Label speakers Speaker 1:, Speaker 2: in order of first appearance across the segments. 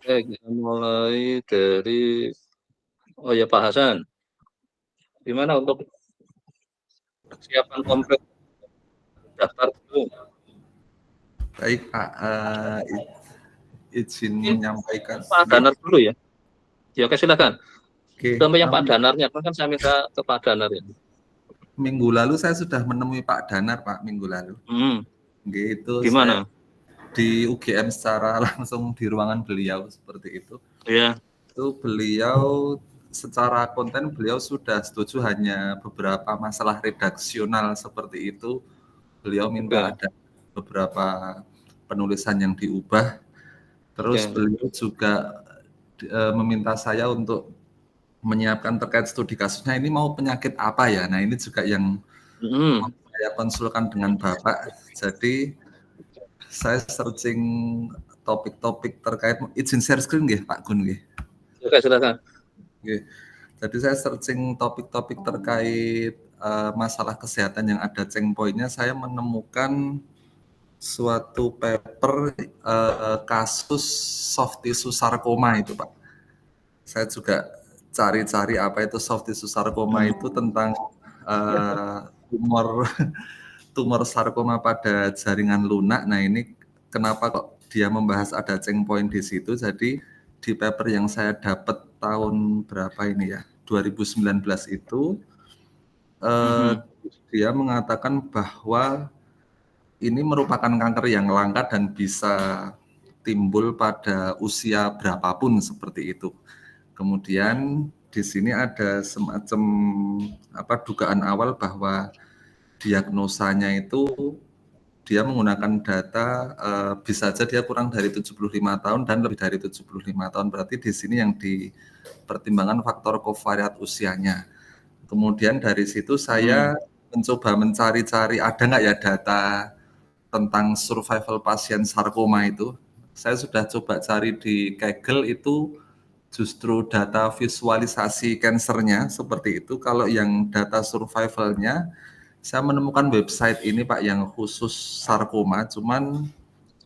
Speaker 1: Kita mulai dari oh ya Pak Hasan, gimana untuk persiapan komplit daftar belum?
Speaker 2: Baik Pak, izin
Speaker 1: Mungkin
Speaker 2: menyampaikan.
Speaker 1: Pak Danar dulu ya. Ya oke silakan.
Speaker 2: Oke,
Speaker 1: Sampai yang Pak Danarnya, kan saya minta ke Pak Danar ya.
Speaker 2: minggu lalu saya sudah menemui Pak Danar Pak minggu lalu. Gitu
Speaker 1: Gimana?
Speaker 2: saya di UGM secara langsung di ruangan beliau seperti itu.
Speaker 1: Iya.
Speaker 2: Itu beliau secara konten beliau sudah setuju, hanya beberapa masalah redaksional seperti itu. Beliau minta ada beberapa penulisan yang diubah. Terus beliau juga meminta saya untuk menyiapkan terkait studi kasusnya ini mau penyakit apa ya. Nah ini juga yang saya konsulkan dengan Bapak. Jadi saya searching topik-topik terkait, izin share screen nggih Pak Gun nggih.
Speaker 1: Oke, silakan.
Speaker 2: Oke. Jadi saya searching topik-topik terkait masalah kesehatan yang ada checkpoint-nya, saya menemukan suatu paper kasus soft tissue sarkoma itu Pak. Saya juga cari-cari apa itu soft tissue sarkoma itu, tentang tumor sarkoma pada jaringan lunak. Nah ini kenapa kok dia membahas ada checkpoint di situ. Jadi di paper yang saya dapat tahun berapa ini ya, 2019 itu dia mengatakan bahwa ini merupakan kanker yang langka dan bisa timbul pada usia berapapun seperti itu. Kemudian di sini ada semacam dugaan awal bahwa diagnosanya itu dia menggunakan data bisa saja dia kurang dari 75 tahun dan lebih dari 75 tahun. Berarti di sini yang dipertimbangkan faktor kovariat usianya. Kemudian dari situ saya mencoba mencari-cari ada nggak ya data tentang survival pasien sarkoma itu. Saya sudah coba cari di Kaggle, itu justru data visualisasi kansernya seperti itu. Kalau yang data survivalnya, saya menemukan website ini Pak yang khusus sarkoma, cuman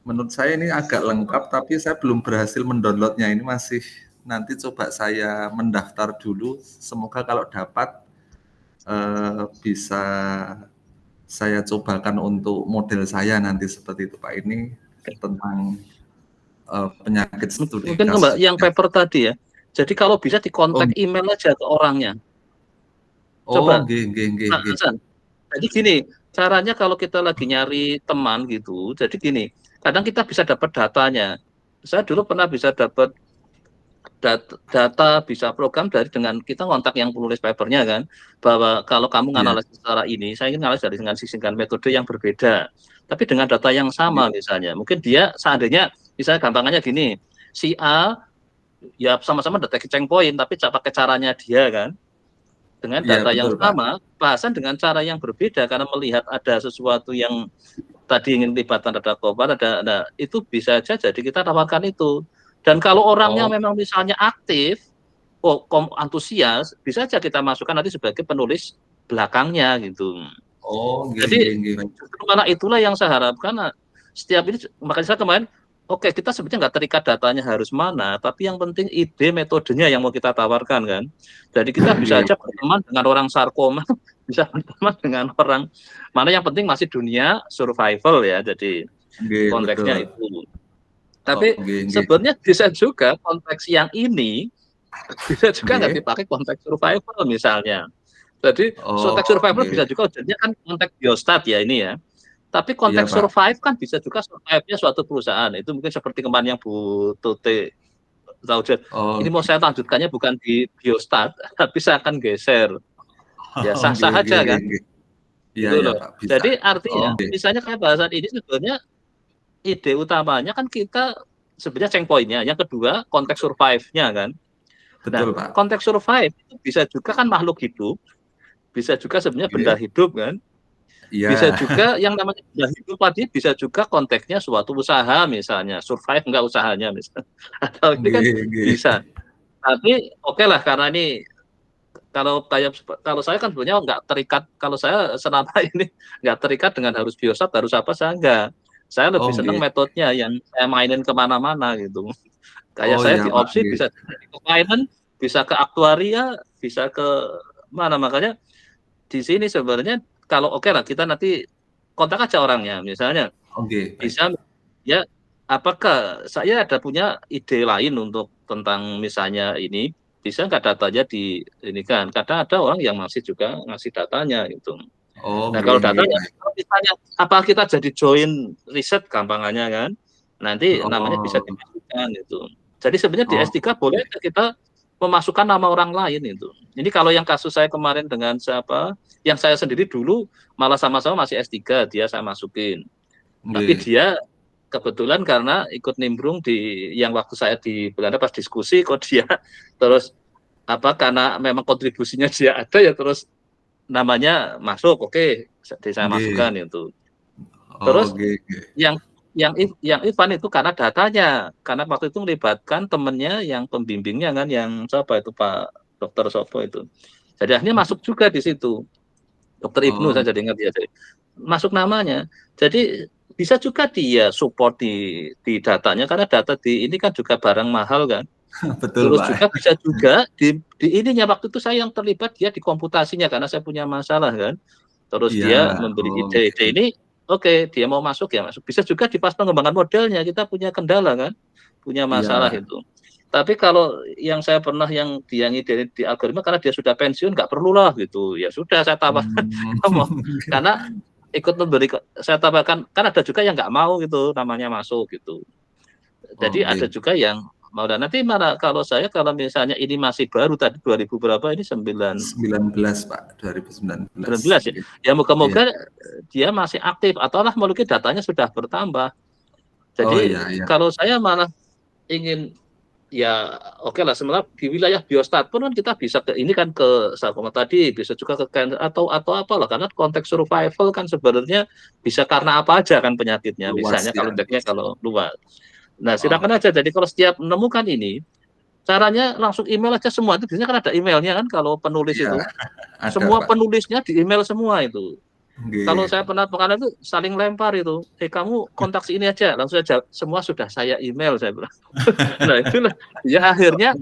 Speaker 2: menurut saya ini agak lengkap, tapi saya belum berhasil mendownloadnya. Ini masih nanti coba saya mendaftar dulu. Semoga kalau dapat bisa saya cobakan untuk model saya nanti seperti itu Pak. Ini tentang penyakit studi
Speaker 1: mungkin Mbak yang paper tadi ya. Jadi kalau bisa dikontak email aja ke orangnya. Coba. Pak Hasan. Jadi gini, caranya kalau kita lagi nyari teman gitu, jadi gini, kadang kita bisa dapat datanya. Saya dulu pernah bisa dapat data bisa program dengan kita kontak yang penulis papernya kan, bahwa kalau kamu nganalisis secara ini, saya ingin analisis dengan metode yang berbeda, tapi dengan data yang sama misalnya. Mungkin dia seandainya, misalnya gampangannya gini, si A ya sama-sama deteksi checkpoint, tapi pakai caranya dia kan, dengan data yang sama, bahasan dengan cara yang berbeda, karena melihat ada sesuatu yang tadi ingin libatkan data cover, itu bisa saja jadi kita tawarkan itu. Dan kalau orangnya memang misalnya aktif, antusias, bisa saja kita masukkan nanti sebagai penulis belakangnya gitu. Jadi justru karena itulah yang saya harapkan setiap ini, makanya saya kemarin, kita sebetulnya nggak terikat datanya harus mana, tapi yang penting ide metodenya yang mau kita tawarkan kan. Jadi kita bisa aja berteman dengan orang sarkoma, bisa berteman dengan orang mana, yang penting masih dunia survival ya. Jadi konteksnya itu. Tapi sebenarnya bisa juga konteks yang ini bisa juga nggak dipakai konteks survival misalnya. Jadi konteks survival bisa juga jadinya kan konteks biostat ya ini ya. Tapi konteks survive kan bisa juga survive-nya suatu perusahaan. Itu mungkin seperti kemarin yang Bu Tuti tahu. Ini mau saya lanjutkannya bukan di biostat, tapi saya akan geser. Ya sah-sah aja kan. Gitu loh. Jadi artinya misalnya kayak bahasan ini sebenarnya ide utamanya kan kita sebenarnya checkpoint-nya. Yang kedua konteks survive-nya kan.
Speaker 2: Betul,
Speaker 1: nah, konteks survive itu bisa juga kan makhluk hidup, bisa juga sebenarnya benda hidup kan. Bisa juga yang namanya benda hidup tadi, bisa juga konteksnya suatu usaha misalnya, survive enggak usahanya misalnya. Atau ini kan bisa. Tapi lah, karena ini kalau saya kan sebenarnya nggak terikat, kalau saya selama ini nggak terikat dengan harus biostat, harus apa, saya enggak. Saya lebih senang metodenya yang saya mainin kemana-mana gitu. Kayak
Speaker 2: Oh
Speaker 1: saya
Speaker 2: ya
Speaker 1: di
Speaker 2: Pak,
Speaker 1: opsi bisa ke finance, bisa ke aktuaria, bisa ke mana. Makanya di sini sebenarnya kalau oke lah kita nanti kontak aja orangnya. Misalnya
Speaker 2: oke baik.
Speaker 1: bisa ya apakah saya ada punya ide lain untuk tentang misalnya ini bisa nggak datanya di ini kan kadang ada orang yang masih juga ngasih datanya gitu.
Speaker 2: Oh
Speaker 1: Nah
Speaker 2: nggih
Speaker 1: kalau
Speaker 2: nggih
Speaker 1: datanya
Speaker 2: baik.
Speaker 1: kalau misalnya apa kita jadi join riset gampangannya kan nanti namanya bisa
Speaker 2: Oh,
Speaker 1: dimasukkan itu. Jadi sebenarnya di S3
Speaker 2: oke.
Speaker 1: boleh kita memasukkan nama orang lain itu. Ini kalau yang kasus saya kemarin dengan siapa, yang saya sendiri dulu malah sama-sama masih S3 dia saya masukin. Tapi
Speaker 2: Nggih.
Speaker 1: dia kebetulan karena ikut nimbrung di yang waktu saya di Belanda pas diskusi kok dia terus apa karena memang kontribusinya dia ada ya terus namanya masuk oke saya
Speaker 2: Nggih.
Speaker 1: masukkan itu.
Speaker 2: Oh,
Speaker 1: Terus
Speaker 2: nggih nggih.
Speaker 1: yang yang Ivan itu karena datanya karena waktu itu melibatkan temennya yang pembimbingnya kan yang siapa itu Pak Dokter Sopo itu. Jadi akhirnya masuk juga di situ. Dokter Ibnu
Speaker 2: Oh,
Speaker 1: saya jadi ingat ya. Jadi, masuk namanya. Jadi bisa juga dia support di datanya karena data di ini kan juga barang mahal kan.
Speaker 2: betul
Speaker 1: Terus juga
Speaker 2: Pak.
Speaker 1: bisa juga di ininya waktu itu saya yang terlibat dia di komputasinya karena saya punya masalah kan. Terus
Speaker 2: Iya,
Speaker 1: dia memberi
Speaker 2: oh
Speaker 1: ide-ide
Speaker 2: nggih.
Speaker 1: ini oke, dia mau masuk ya masuk. Bisa juga di pas pengembangan modelnya kita punya kendala kan, punya masalah
Speaker 2: Iya.
Speaker 1: itu. Tapi kalau yang saya pernah yang dia ngide di algoritma karena dia sudah pensiun nggak perlulah gitu. Ya sudah saya tambahkan
Speaker 2: Mmm.
Speaker 1: karena ikut memberi saya tambahkan kan ada juga yang nggak mau gitu namanya masuk gitu.
Speaker 2: Oh
Speaker 1: Jadi ada
Speaker 2: nggih.
Speaker 1: juga yang mau dan nanti mana kalau saya kalau misalnya ini masih baru tadi 2000 berapa ini
Speaker 2: 19 Pak, 2019
Speaker 1: 19 ya.
Speaker 2: nggih.
Speaker 1: Ya
Speaker 2: Iya.
Speaker 1: moga-moga dia masih aktif atau lah mungkin datanya sudah bertambah.
Speaker 2: Oh
Speaker 1: Jadi
Speaker 2: iya iya.
Speaker 1: kalau saya malah ingin ya oke lah sebenarnya di wilayah biostat pun kan kita bisa ke ini kan ke sarkoma tadi bisa juga ke cancer atau apalah karena konteks survival kan sebenarnya bisa karena apa aja kan penyakitnya
Speaker 2: Luas
Speaker 1: misalnya
Speaker 2: ya
Speaker 1: kalau
Speaker 2: nggih.
Speaker 1: ceknya kalau luas. Nah
Speaker 2: Oh,
Speaker 1: silakan aja jadi kalau setiap menemukan ini caranya langsung email aja semua itu biasanya kan ada emailnya kan kalau penulis
Speaker 2: iya,
Speaker 1: itu
Speaker 2: ada
Speaker 1: semua
Speaker 2: Pak.
Speaker 1: penulisnya di email semua itu. Kalau
Speaker 2: Nggih.
Speaker 1: saya pernah pengalaman itu saling lempar itu, kamu kontak si ini aja, langsung aja semua sudah saya email saya bilang. Nah itulah ya akhirnya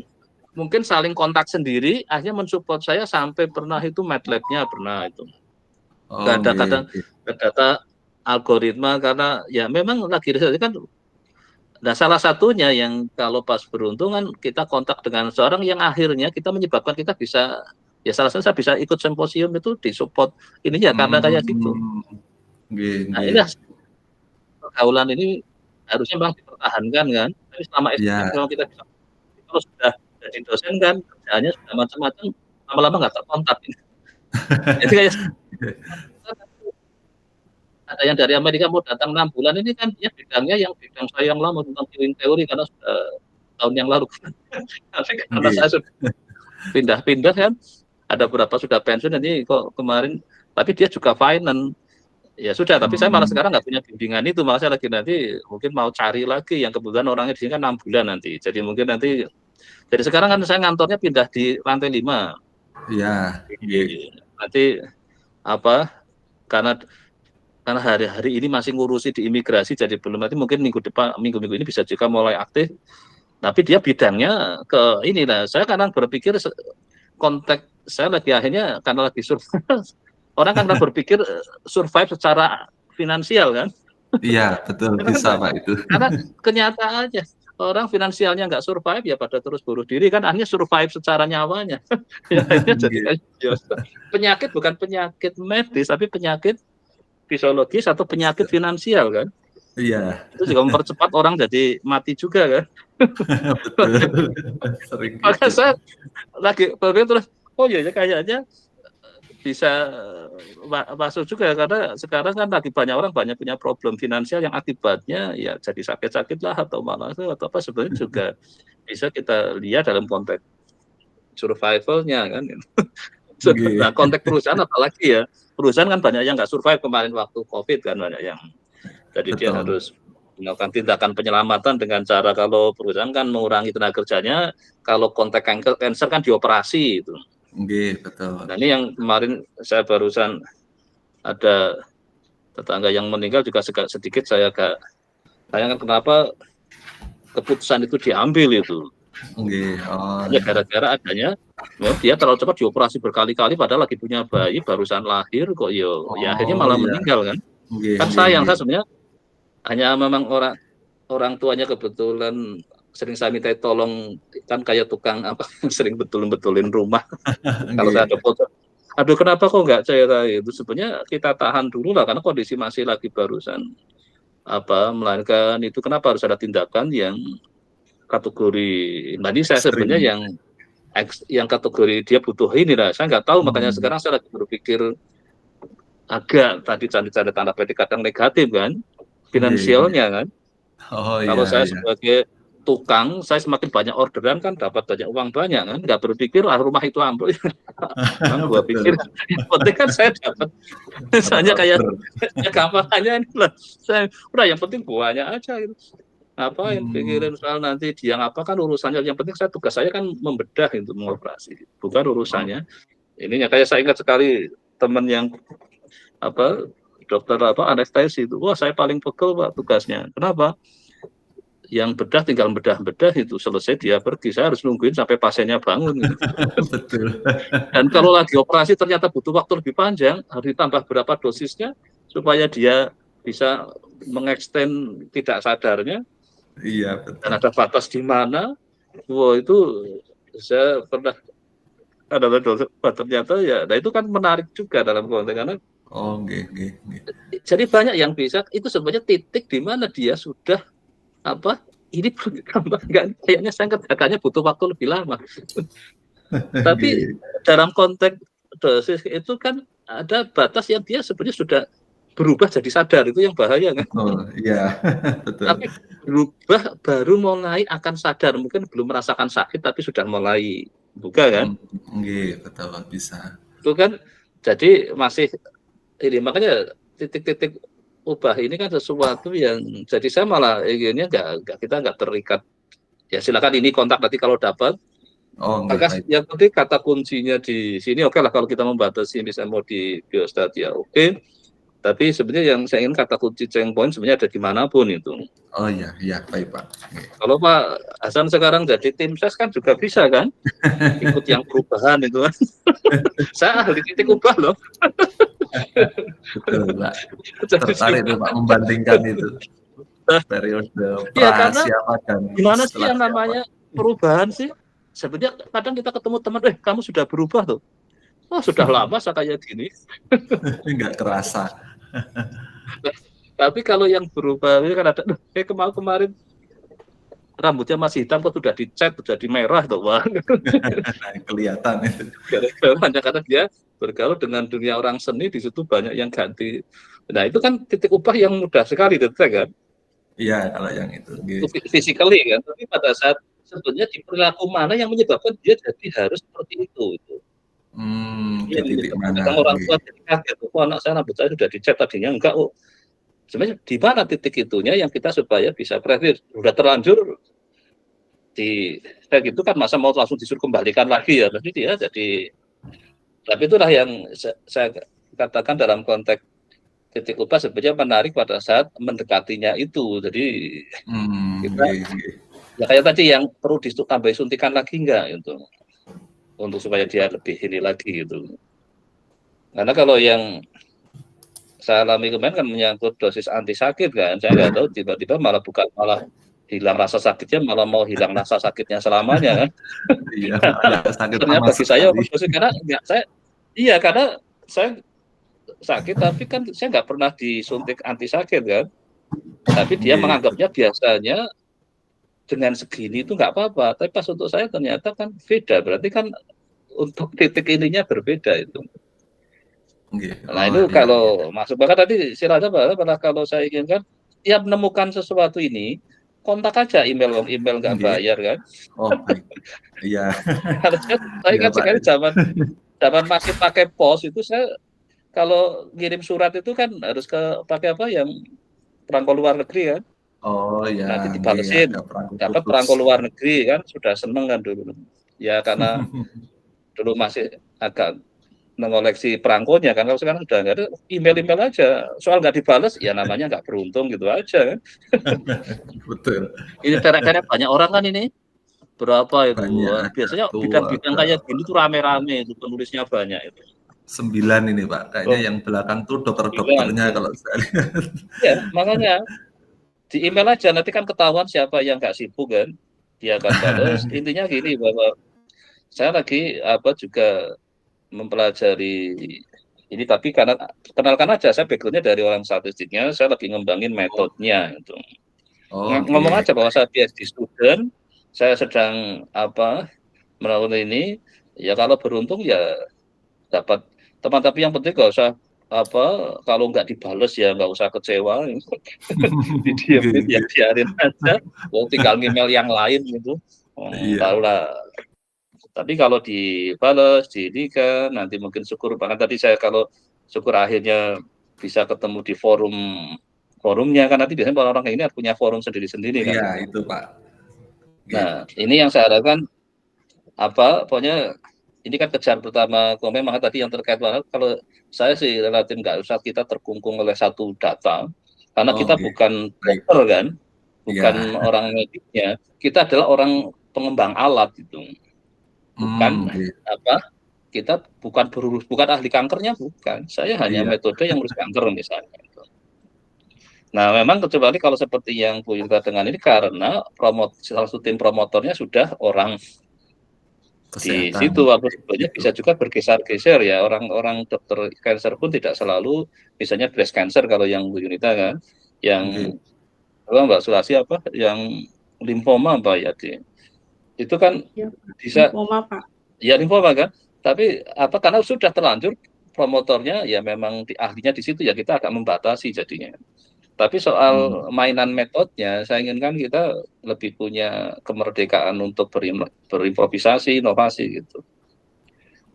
Speaker 1: mungkin saling kontak sendiri, akhirnya mensupport saya sampai pernah itu MATLAB-nya pernah itu.
Speaker 2: Oh nggih
Speaker 1: Kadang-kadang
Speaker 2: nggih.
Speaker 1: data algoritma karena ya memang lagi riset kan. Nah salah satunya yang kalau pas beruntung kan kita kontak dengan seorang yang akhirnya kita menyebabkan kita bisa ya salah satu saya bisa ikut simposium itu disupport ininya karena kayak gitu.
Speaker 2: Mmm. Nggih
Speaker 1: Nah
Speaker 2: nggih.
Speaker 1: ini pergaulan ini harusnya memang dipertahankan kan, tapi selama S3
Speaker 2: Iya.
Speaker 1: memang kita bisa kalau sudah jadi dosen kan kerjaannya sudah macam-macam, lama-lama nggak terkontak. Jadi kayak ada yang dari Amerika mau datang 6 bulan ini kan dia bidangnya yang bidang saya yang lama tentang healing teori karena sudah tahun yang lalu. Tapi karena
Speaker 2: Nggih.
Speaker 1: saya sudah pindah-pindah kan, ada beberapa sudah pensiun ini kok kemarin, tapi dia juga finance. Ya sudah, tapi saya malah
Speaker 2: Mmm.
Speaker 1: sekarang nggak punya bimbingan itu, malah saya lagi nanti mungkin mau cari lagi yang kebetulan orangnya di sini kan 6 bulan nanti. Jadi mungkin nanti jadi sekarang kan saya ngantornya pindah di lantai 5.
Speaker 2: Iya, nggih.
Speaker 1: Jadi nanti apa karena hari-hari ini masih ngurusi di imigrasi jadi belum nanti mungkin minggu depan minggu-minggu ini bisa juga mulai aktif. Tapi dia bidangnya ke ini lah. Saya kadang berpikir konteks saya lagi akhirnya karena lagi survive orang kan berpikir survive secara finansial kan.
Speaker 2: Iya, betul
Speaker 1: Karena kan
Speaker 2: bisa Pak itu.
Speaker 1: karena kenyataannya orang finansialnya nggak survive ya pada terus bunuh diri kan akhirnya survive secara nyawanya. Ya akhirnya jadi
Speaker 2: Nggih.
Speaker 1: kayak penyakit bukan penyakit medis tapi penyakit fisiologis atau penyakit finansial kan.
Speaker 2: Iya,
Speaker 1: Itu juga mempercepat orang jadi mati juga kan.
Speaker 2: betul. Sering
Speaker 1: Maka
Speaker 2: gitu.
Speaker 1: saya lagi berpikir terus oh iya ya kayaknya bisa masuk juga karena sekarang kan lagi banyak orang banyak punya problem finansial yang akibatnya ya jadi sakit-sakit lah atau malah atau apa sebenarnya juga bisa kita lihat dalam konteks survivalnya kan. Nah
Speaker 2: Nggih,
Speaker 1: konteks perusahaan apalagi ya perusahaan kan banyak yang nggak survive kemarin waktu COVID kan banyak yang jadi dia
Speaker 2: betul.
Speaker 1: harus melakukan tindakan penyelamatan dengan cara kalau perusahaan kan mengurangi tenaga kerjanya kalau konteks cancer kan dioperasi itu.
Speaker 2: Nggih, betul.
Speaker 1: Nah ini yang kemarin saya barusan ada tetangga yang meninggal juga sedikit saya agak sayangkan kenapa keputusan itu diambil itu. Hanya gara-gara adanya dia terlalu cepat dioperasi berkali-kali padahal lagi punya bayi barusan lahir kok ya akhirnya malah meninggal kan. Kan sayang, saya sebenarnya hanya memang orang tuanya kebetulan sering saya minta tolong kan kayak tukang apa sering betulin rumah. Kalau saya ada foto, aduh kenapa kok nggak cair itu, sebenarnya kita tahan dulu lah karena kondisi masih lagi barusan melahirkan itu, kenapa harus ada tindakan yang kategori tadi saya sebenarnya yang kategori dia butuh ini lah, saya nggak tahu. Makanya sekarang saya lagi berpikir agak tadi canda-canda tanda petik kadang negatif kan, finansialnya kan. Kalau saya sebagai tukang, saya semakin banyak orderan kan dapat banyak uang banyak kan, nggak berpikir rumah itu ambruk. Gua pikir yang penting kan saya dapat, misalnya kayak gampangannya ini lah, saya udah yang penting buahnya aja gitu. Ngapain pikirin soal nanti dia ngapakan urusannya, yang penting tugas saya kan membedah itu, mengoperasi, bukan urusannya ininya. Kayak saya ingat sekali teman yang dokter anestesi itu, wah saya paling pegel Pak tugasnya. Kenapa? Yang bedah tinggal bedah itu selesai dia pergi, saya harus nungguin sampai pasiennya bangun gitu.
Speaker 2: Betul.
Speaker 1: Dan kalau lagi operasi ternyata butuh waktu lebih panjang, harus ditambah berapa dosisnya supaya dia bisa mengextend tidak sadarnya.
Speaker 2: Iya, betul.
Speaker 1: Dan ada batas di mana. Wah, itu saya pernah ada dosen, ternyata ya, nah itu kan menarik juga dalam konteks karena jadi banyak yang bisa, itu sebenarnya titik di mana dia sudah ini kayaknya saya kerjakannya butuh waktu lebih lama. Tapi dalam konteks dosis itu kan ada batas yang dia sebenarnya sudah berubah jadi sadar, itu yang bahaya kan.
Speaker 2: Iya, betul.
Speaker 1: Tapi berubah baru mulai akan sadar, mungkin belum merasakan sakit tapi sudah mulai buka kan.
Speaker 2: Betul, bisa.
Speaker 1: Itu kan jadi masih ini, makanya titik-titik ubah ini kan sesuatu yang jadi saya malah inginnya kita nggak terikat. Ya silakan ini kontak nanti kalau dapat. Maka yang penting kata kuncinya di sini oke lah, kalau kita membatasi misalnya mau di biostat ya oke. Tapi sebenarnya yang saya ingin kata kunci change point sebenarnya ada dimanapun itu.
Speaker 2: Oh iya baik Pak.
Speaker 1: Kalau Pak Hasan sekarang jadi tim ses kan juga bisa kan, ikut yang perubahan itu kan. Saya ahli titik ubah loh.
Speaker 2: Betul Pak. Tertarik tuh Pak membandingkan itu periode siapa dan
Speaker 1: gimana sih yang namanya perubahan sih? Sebenarnya kadang kita ketemu teman, kamu sudah berubah tuh. Oh sudah lama saya kayak gini.
Speaker 2: Nggak terasa.
Speaker 1: Tapi kalau yang berubah ini kan ada, kemarin rambutnya masih hitam kok sudah dicat, sudah di merah tuh Wah.
Speaker 2: Kelihatan itu.
Speaker 1: Karena dia bergaul dengan dunia orang seni, di situ banyak yang ganti. Nah itu kan titik ubah yang mudah sekali detek kan.
Speaker 2: Iya kalau yang itu.
Speaker 1: Physically kan, tapi pada saat sebenarnya di perilaku mana yang menyebabkan dia jadi harus seperti itu.
Speaker 2: Di titik mana?
Speaker 1: Orang tua jadi kaget, anak saya rambut saya sudah dicat tadinya enggak. Sebenarnya di mana titik itunya yang kita supaya bisa kreatif. Sudah terlanjur kayak gitu kan, masa mau langsung disuruh kembalikan lagi ya, berarti dia jadi. Tapi itulah yang saya katakan dalam konteks titik ubah sebenarnya menarik pada saat mendekatinya itu. Jadi kita ya kayak tadi yang perlu ditambah suntikan lagi enggak untuk supaya dia lebih ini lagi gitu. Karena kalau yang saya alami kemarin kan menyangkut dosis anti sakit kan, saya nggak tahu tiba-tiba malah hilang rasa sakitnya, malah mau hilang rasa sakitnya selamanya kan.
Speaker 2: Iya,
Speaker 1: ternyata bagi saya karena saya sakit tapi kan saya nggak pernah disuntik anti sakit kan. Tapi dia menganggapnya biasanya dengan segini itu nggak apa-apa, tapi pas untuk saya ternyata kan beda, berarti kan untuk titik ininya berbeda itu. Nah itu kalau masuk bahkan tadi silahkan kalau saya inginkan ya menemukan sesuatu ini, kontak aja email nggak bayar kan.
Speaker 2: Iya.
Speaker 1: Saya ingat sekali zaman masih pakai pos itu, saya kalau ngirim surat itu kan harus pakai yang perangko luar negeri kan. Nanti dibalesin, dapat perangko luar negeri kan, sudah seneng kan dulu. Ya karena dulu masih agak mengoleksi perangkonya kan. Kalau sekarang udah nggak ada, email aja, soal nggak dibales ya namanya nggak beruntung gitu aja kan.
Speaker 2: Betul.
Speaker 1: Ini derek-derek banyak orang kan ini, berapa itu,
Speaker 2: Banyak, ada
Speaker 1: biasanya
Speaker 2: tuh,
Speaker 1: bidang-bidang
Speaker 2: ada
Speaker 1: kayak gini tuh rame-rame itu penulisnya banyak itu.
Speaker 2: 9 ini Pak, kayaknya
Speaker 1: Oh,
Speaker 2: yang belakang tuh
Speaker 1: bilang
Speaker 2: dokter-dokternya kalau saya lihat.
Speaker 1: ya makanya di email aja nanti kan ketahuan siapa yang nggak sibuk kan, dia akan bales. Intinya gini bahwa saya lagi apa juga mempelajari ini, tapi karena kenalkan aja saya backgroundnya dari orang statistiknya, saya lagi ngembangin
Speaker 2: Oh,
Speaker 1: metodenya itu. Ngomong
Speaker 2: oke.
Speaker 1: aja bahwa saya PhD student, saya sedang apa melakukan ini, ya kalau beruntung ya dapat teman, tapi yang penting nggak usah apa, kalau nggak dibales ya nggak usah kecewa.
Speaker 2: Nggih,
Speaker 1: Didiemin ya
Speaker 2: nggih.
Speaker 1: biarin aja, mau tinggal email yang lain gitu.
Speaker 2: Iya.
Speaker 1: Tahulah. Tapi kalau dibales, kan nanti mungkin syukur bahkan tadi saya kalau syukur akhirnya bisa ketemu di forumnya kan, nanti biasanya orang-orang ini punya forum sendiri-sendiri kan
Speaker 2: Iya,
Speaker 1: itu.
Speaker 2: itu Pak. Nggih.
Speaker 1: Nah, ini yang saya harapkan apa pokoknya ini kan kejar pertama komen, maka tadi yang terkait banget kalau saya sih relatif nggak usah kita terkungkung oleh satu data karena kita
Speaker 2: Oke,
Speaker 1: bukan
Speaker 2: baik.
Speaker 1: dokter kan, bukan
Speaker 2: Iya.
Speaker 1: orang mediknya, kita adalah orang pengembang alat itu, bukan
Speaker 2: Nggih.
Speaker 1: apa, kita bukan ahli kankernya, bukan, saya hanya
Speaker 2: Iya.
Speaker 1: metode yang urus kanker misalnya. Nah, memang kecuali kalau seperti yang Bu Yulka dengan ini karena salah satu tim promotornya sudah orang di
Speaker 2: Kesehatan.
Speaker 1: situ, waktu sebetulnya
Speaker 2: Gitu.
Speaker 1: bisa juga bergeser-geser ya, orang-orang dokter cancer pun tidak selalu, misalnya breast cancer kalau yang Bu Yunita kan,
Speaker 2: Nggih.
Speaker 1: yang apa Mbak Sulasi apa, yang limfoma apa ya itu kan
Speaker 3: Ya,
Speaker 1: bisa
Speaker 3: lymphoma, Pak.
Speaker 1: ya limfoma kan, tapi apa karena sudah terlanjur promotornya ya memang ahlinya di situ ya kita agak membatasi jadinya. Tapi soal mainan metodenya, saya inginkan kita lebih punya kemerdekaan untuk berimprovisasi, inovasi gitu.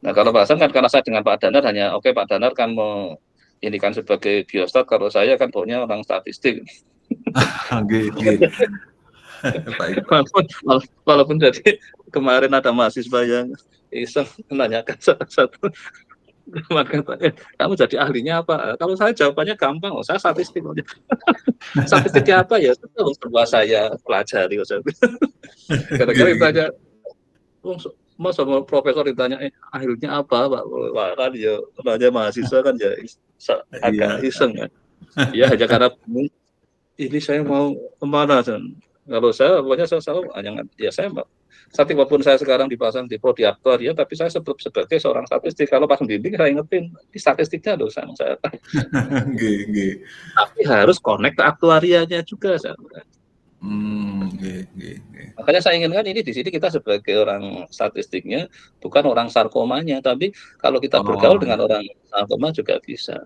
Speaker 1: Nah, kalau
Speaker 2: Baik.
Speaker 1: Pak Hasan kan karena saya dengan Pak Danar hanya, oke Pak Danar kan mau ini kan sebagai biostat, kalau saya kan pokoknya orang statistik.
Speaker 2: Nggih, nggih. Baik, Pak.
Speaker 1: Walaupun jadi kemarin ada mahasiswa yang iseng menanyakan satu maka kamu jadi ahlinya apa? Kalau saya jawabannya gampang, oh saya statistik. Statistiknya apa ya? Itu sebuah saya pelajari. Gara-gara
Speaker 2: Nggih, nggih.
Speaker 1: ditanya, mas sama profesor ditanya, akhirnya apa Pak? Wah, kan ya nanya mahasiswa kan ya agak
Speaker 2: Iya.
Speaker 1: iseng kan. Ya hanya karena ini saya mau kemana? Kalau saya pokoknya saya selalu ya saya walaupun saya sekarang dipasang di prodi aktuaria, tapi saya sebagai seorang statistik. Kalau pas membimbing saya ingetin di statistiknya loh saya.
Speaker 2: Nggih, nggih.
Speaker 1: Tapi harus connect ke aktuarianya juga saya.
Speaker 2: Nggih, nggih, nggih.
Speaker 1: Makanya saya inginkan ini di sini kita sebagai orang statistiknya, bukan orang sarkomanya, tapi kalau kita bergaul
Speaker 2: Oh,
Speaker 1: dengan
Speaker 2: iya.
Speaker 1: orang sarkoma juga bisa.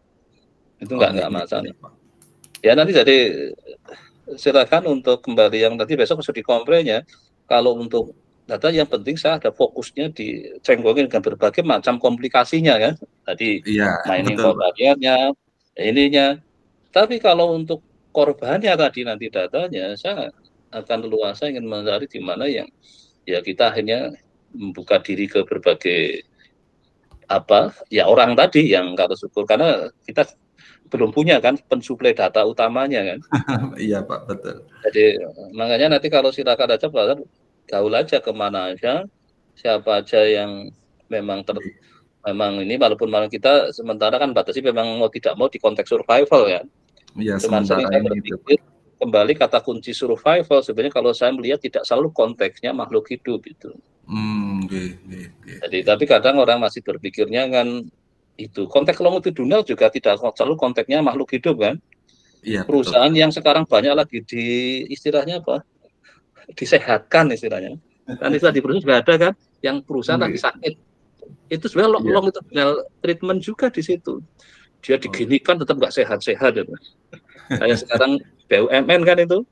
Speaker 1: Itu
Speaker 2: Oh,
Speaker 1: nggak
Speaker 2: nggih, nggih,
Speaker 1: masalah.
Speaker 2: baik, Pak.
Speaker 1: Ya nanti jadi silakan untuk kembali yang tadi besok sudah dikomplainnya. Kalau untuk data yang penting saya ada fokusnya di cenggongin dengan berbagai macam komplikasinya kan. Tadi
Speaker 2: Iya,
Speaker 1: mining
Speaker 2: betul, Pak.
Speaker 1: kovariannya, ininya. Tapi kalau untuk korbannya tadi nanti datanya, saya akan leluasa ingin mencari di mana yang ya kita akhirnya membuka diri ke berbagai apa ya orang tadi yang kalau syukur karena kita belum punya kan pensuplai data utamanya kan.
Speaker 2: Iya, Pak, betul.
Speaker 1: Jadi makanya nanti kalau silakan aja Pak, gaul aja kemana aja, siapa aja yang memang
Speaker 2: Nggih.
Speaker 1: memang ini walaupun malah kita sementara kan batasi memang mau tidak mau di konteks survival ya.
Speaker 2: Iya,
Speaker 1: Cuman sering
Speaker 2: sementara
Speaker 1: saya
Speaker 2: ini itu, Pak.
Speaker 1: berpikir kembali kata kunci survival sebenarnya kalau saya melihat tidak selalu konteksnya makhluk hidup itu.
Speaker 2: Nggih, nggih, nggih,
Speaker 1: Jadi
Speaker 2: nggih.
Speaker 1: tapi kadang orang masih berpikirnya kan itu konteks longitudinal juga tidak selalu konteksnya makhluk hidup kan.
Speaker 2: Iya, betul,
Speaker 1: Perusahaan
Speaker 2: Pak.
Speaker 1: yang sekarang banyak lagi di istilahnya apa? Disehatkan istilahnya. Kan itu di perusahaan juga ada kan yang perusahaan lagi
Speaker 2: Nggih.
Speaker 1: sakit. Itu sebenarnya
Speaker 2: Iya.
Speaker 1: longitudinal treatment juga di situ. Dia
Speaker 2: Oh.
Speaker 1: diginikan tetap nggak sehat-sehat gitu. Kayak sekarang BUMN kan itu,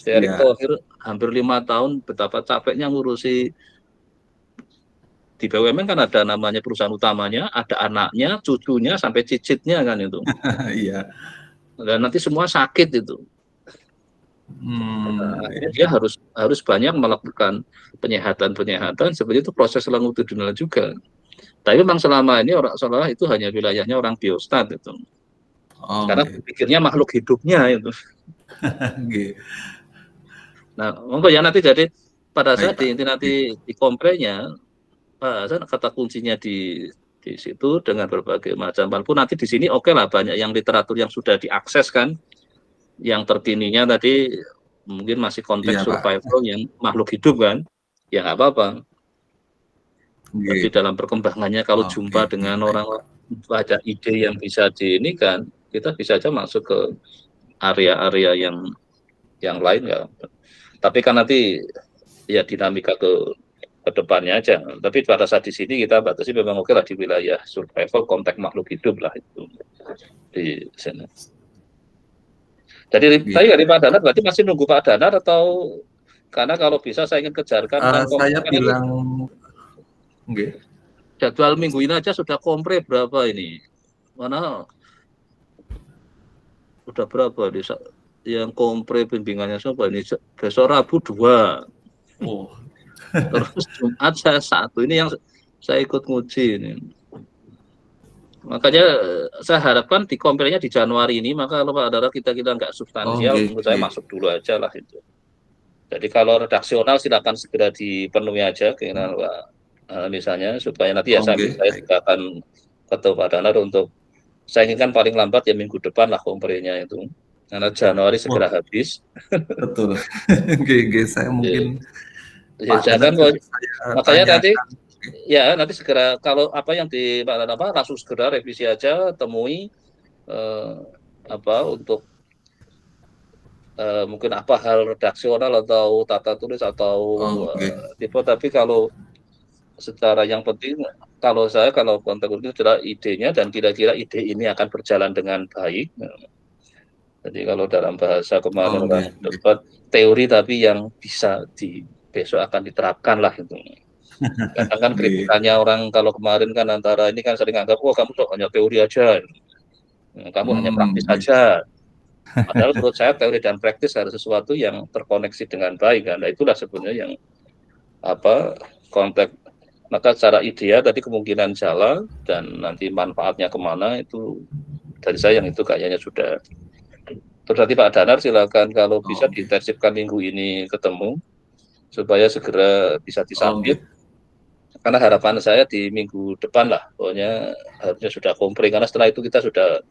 Speaker 1: Erick
Speaker 2: Iya.
Speaker 1: Thohir hampir 5 tahun betapa capeknya ngurusi di BUMN kan ada namanya perusahaan utamanya, ada anaknya, cucunya, sampai cicitnya kan itu.
Speaker 2: Iya.
Speaker 1: Dan nanti semua sakit itu. Nah, akhirnya dia harus banyak melakukan penyehatan seperti itu proses longitudinal juga. Tapi memang selama ini orang seolah itu hanya wilayahnya orang biostat itu.
Speaker 2: Oh,
Speaker 1: Karena
Speaker 2: nggih.
Speaker 1: pikirnya makhluk hidupnya itu.
Speaker 2: Nggih.
Speaker 1: Nah, monggo ya nanti jadi pada
Speaker 2: Baik,
Speaker 1: saat
Speaker 2: Pak. Nggih.
Speaker 1: di komplainnya, kata kuncinya di situ dengan berbagai macam walaupun nanti di sini oke lah banyak yang literatur yang sudah diakses kan, yang terkininya tadi mungkin masih
Speaker 2: Iya,
Speaker 1: konteks
Speaker 2: Pak.
Speaker 1: survival yang makhluk hidup kan, ya nggak apa-apa. Tapi
Speaker 2: Nggih.
Speaker 1: dalam perkembangannya kalau
Speaker 2: Oke,
Speaker 1: jumpa
Speaker 2: nggih,
Speaker 1: dengan
Speaker 2: baik,
Speaker 1: orang
Speaker 2: Pak.
Speaker 1: ada ide yang bisa di ini kan, kita bisa aja masuk ke area-area yang lain ya. Tapi kan nanti ya dinamika ke depannya aja. Tapi pada saat di sini kita batasi memang oke lah di wilayah survival konteks makhluk hidup lah itu di sana. Jadi tadi
Speaker 2: Nggih.
Speaker 1: dari Pak Danar berarti masih nunggu Pak Danar atau karena kalau bisa saya ingin kejarkan kan
Speaker 2: Saya
Speaker 1: kan ini
Speaker 2: bilang nggih.
Speaker 1: jadwal minggu ini aja sudah kompre berapa ini? Mana udah berapa di yang kompre bimbingannya siapa ini besok Rabu 2
Speaker 2: Oh,
Speaker 1: terus Jumat saya 1 ini yang saya ikut nguji ini. Makanya saya harapkan di komplainnya di Januari ini, maka kalau Pak Dara kita nggak
Speaker 2: oh
Speaker 1: substansial,
Speaker 2: nggih,
Speaker 1: menurut saya
Speaker 2: nggih.
Speaker 1: masuk dulu aja lah itu. Jadi kalau redaksional silakan segera dipenuhi aja, keinginan Pak, misalnya supaya nanti ya
Speaker 2: Oh
Speaker 1: saya
Speaker 2: nggih, baik.
Speaker 1: juga akan ketemu Pak Danar untuk saya inginkan paling lambat ya minggu depan lah komplainnya itu, karena Januari segera
Speaker 2: Wah,
Speaker 1: habis.
Speaker 2: betul. Nggih, nggih. Saya
Speaker 1: Ya,
Speaker 2: mungkin
Speaker 1: ya
Speaker 2: Pak Danar
Speaker 1: jangan
Speaker 2: juga saya
Speaker 1: makanya nanti
Speaker 2: tanyakan.
Speaker 1: ya nanti segera kalau apa yang di Pak Danar apa langsung segera revisi aja, temui eh, apa untuk mungkin apa hal redaksional atau tata tulis atau
Speaker 2: Oh nggih.
Speaker 1: tipe tapi kalau secara yang penting kalau konteks itu adalah idenya dan kira-kira ide ini akan berjalan dengan baik. Jadi kalau dalam bahasa
Speaker 2: Oh
Speaker 1: kemarin orang
Speaker 2: nggih, nggih.
Speaker 1: dapat teori tapi yang bisa besok akan diterapkan lah itu. Kadang kan
Speaker 2: Nggih.
Speaker 1: kritikannya orang kalau kemarin kan antara ini kan sering anggap wah kamu hanya teori aja, kamu hanya praktis
Speaker 2: Nggih.
Speaker 1: aja. Padahal menurut saya teori dan praktis harus sesuatu yang terkoneksi dengan baik kan. Nah, itulah sebenarnya yang apa konteks maka secara ideal tadi kemungkinan jalan dan nanti manfaatnya kemana itu dari saya yang itu kayaknya sudah. Terus nanti Pak Danar silakan kalau bisa
Speaker 2: Oh nggih.
Speaker 1: ditersipkan minggu ini ketemu supaya segera bisa
Speaker 2: Oh nggih.
Speaker 1: disubmit karena harapan saya di minggu depan lah pokoknya harusnya sudah komplit karena setelah itu kita sudah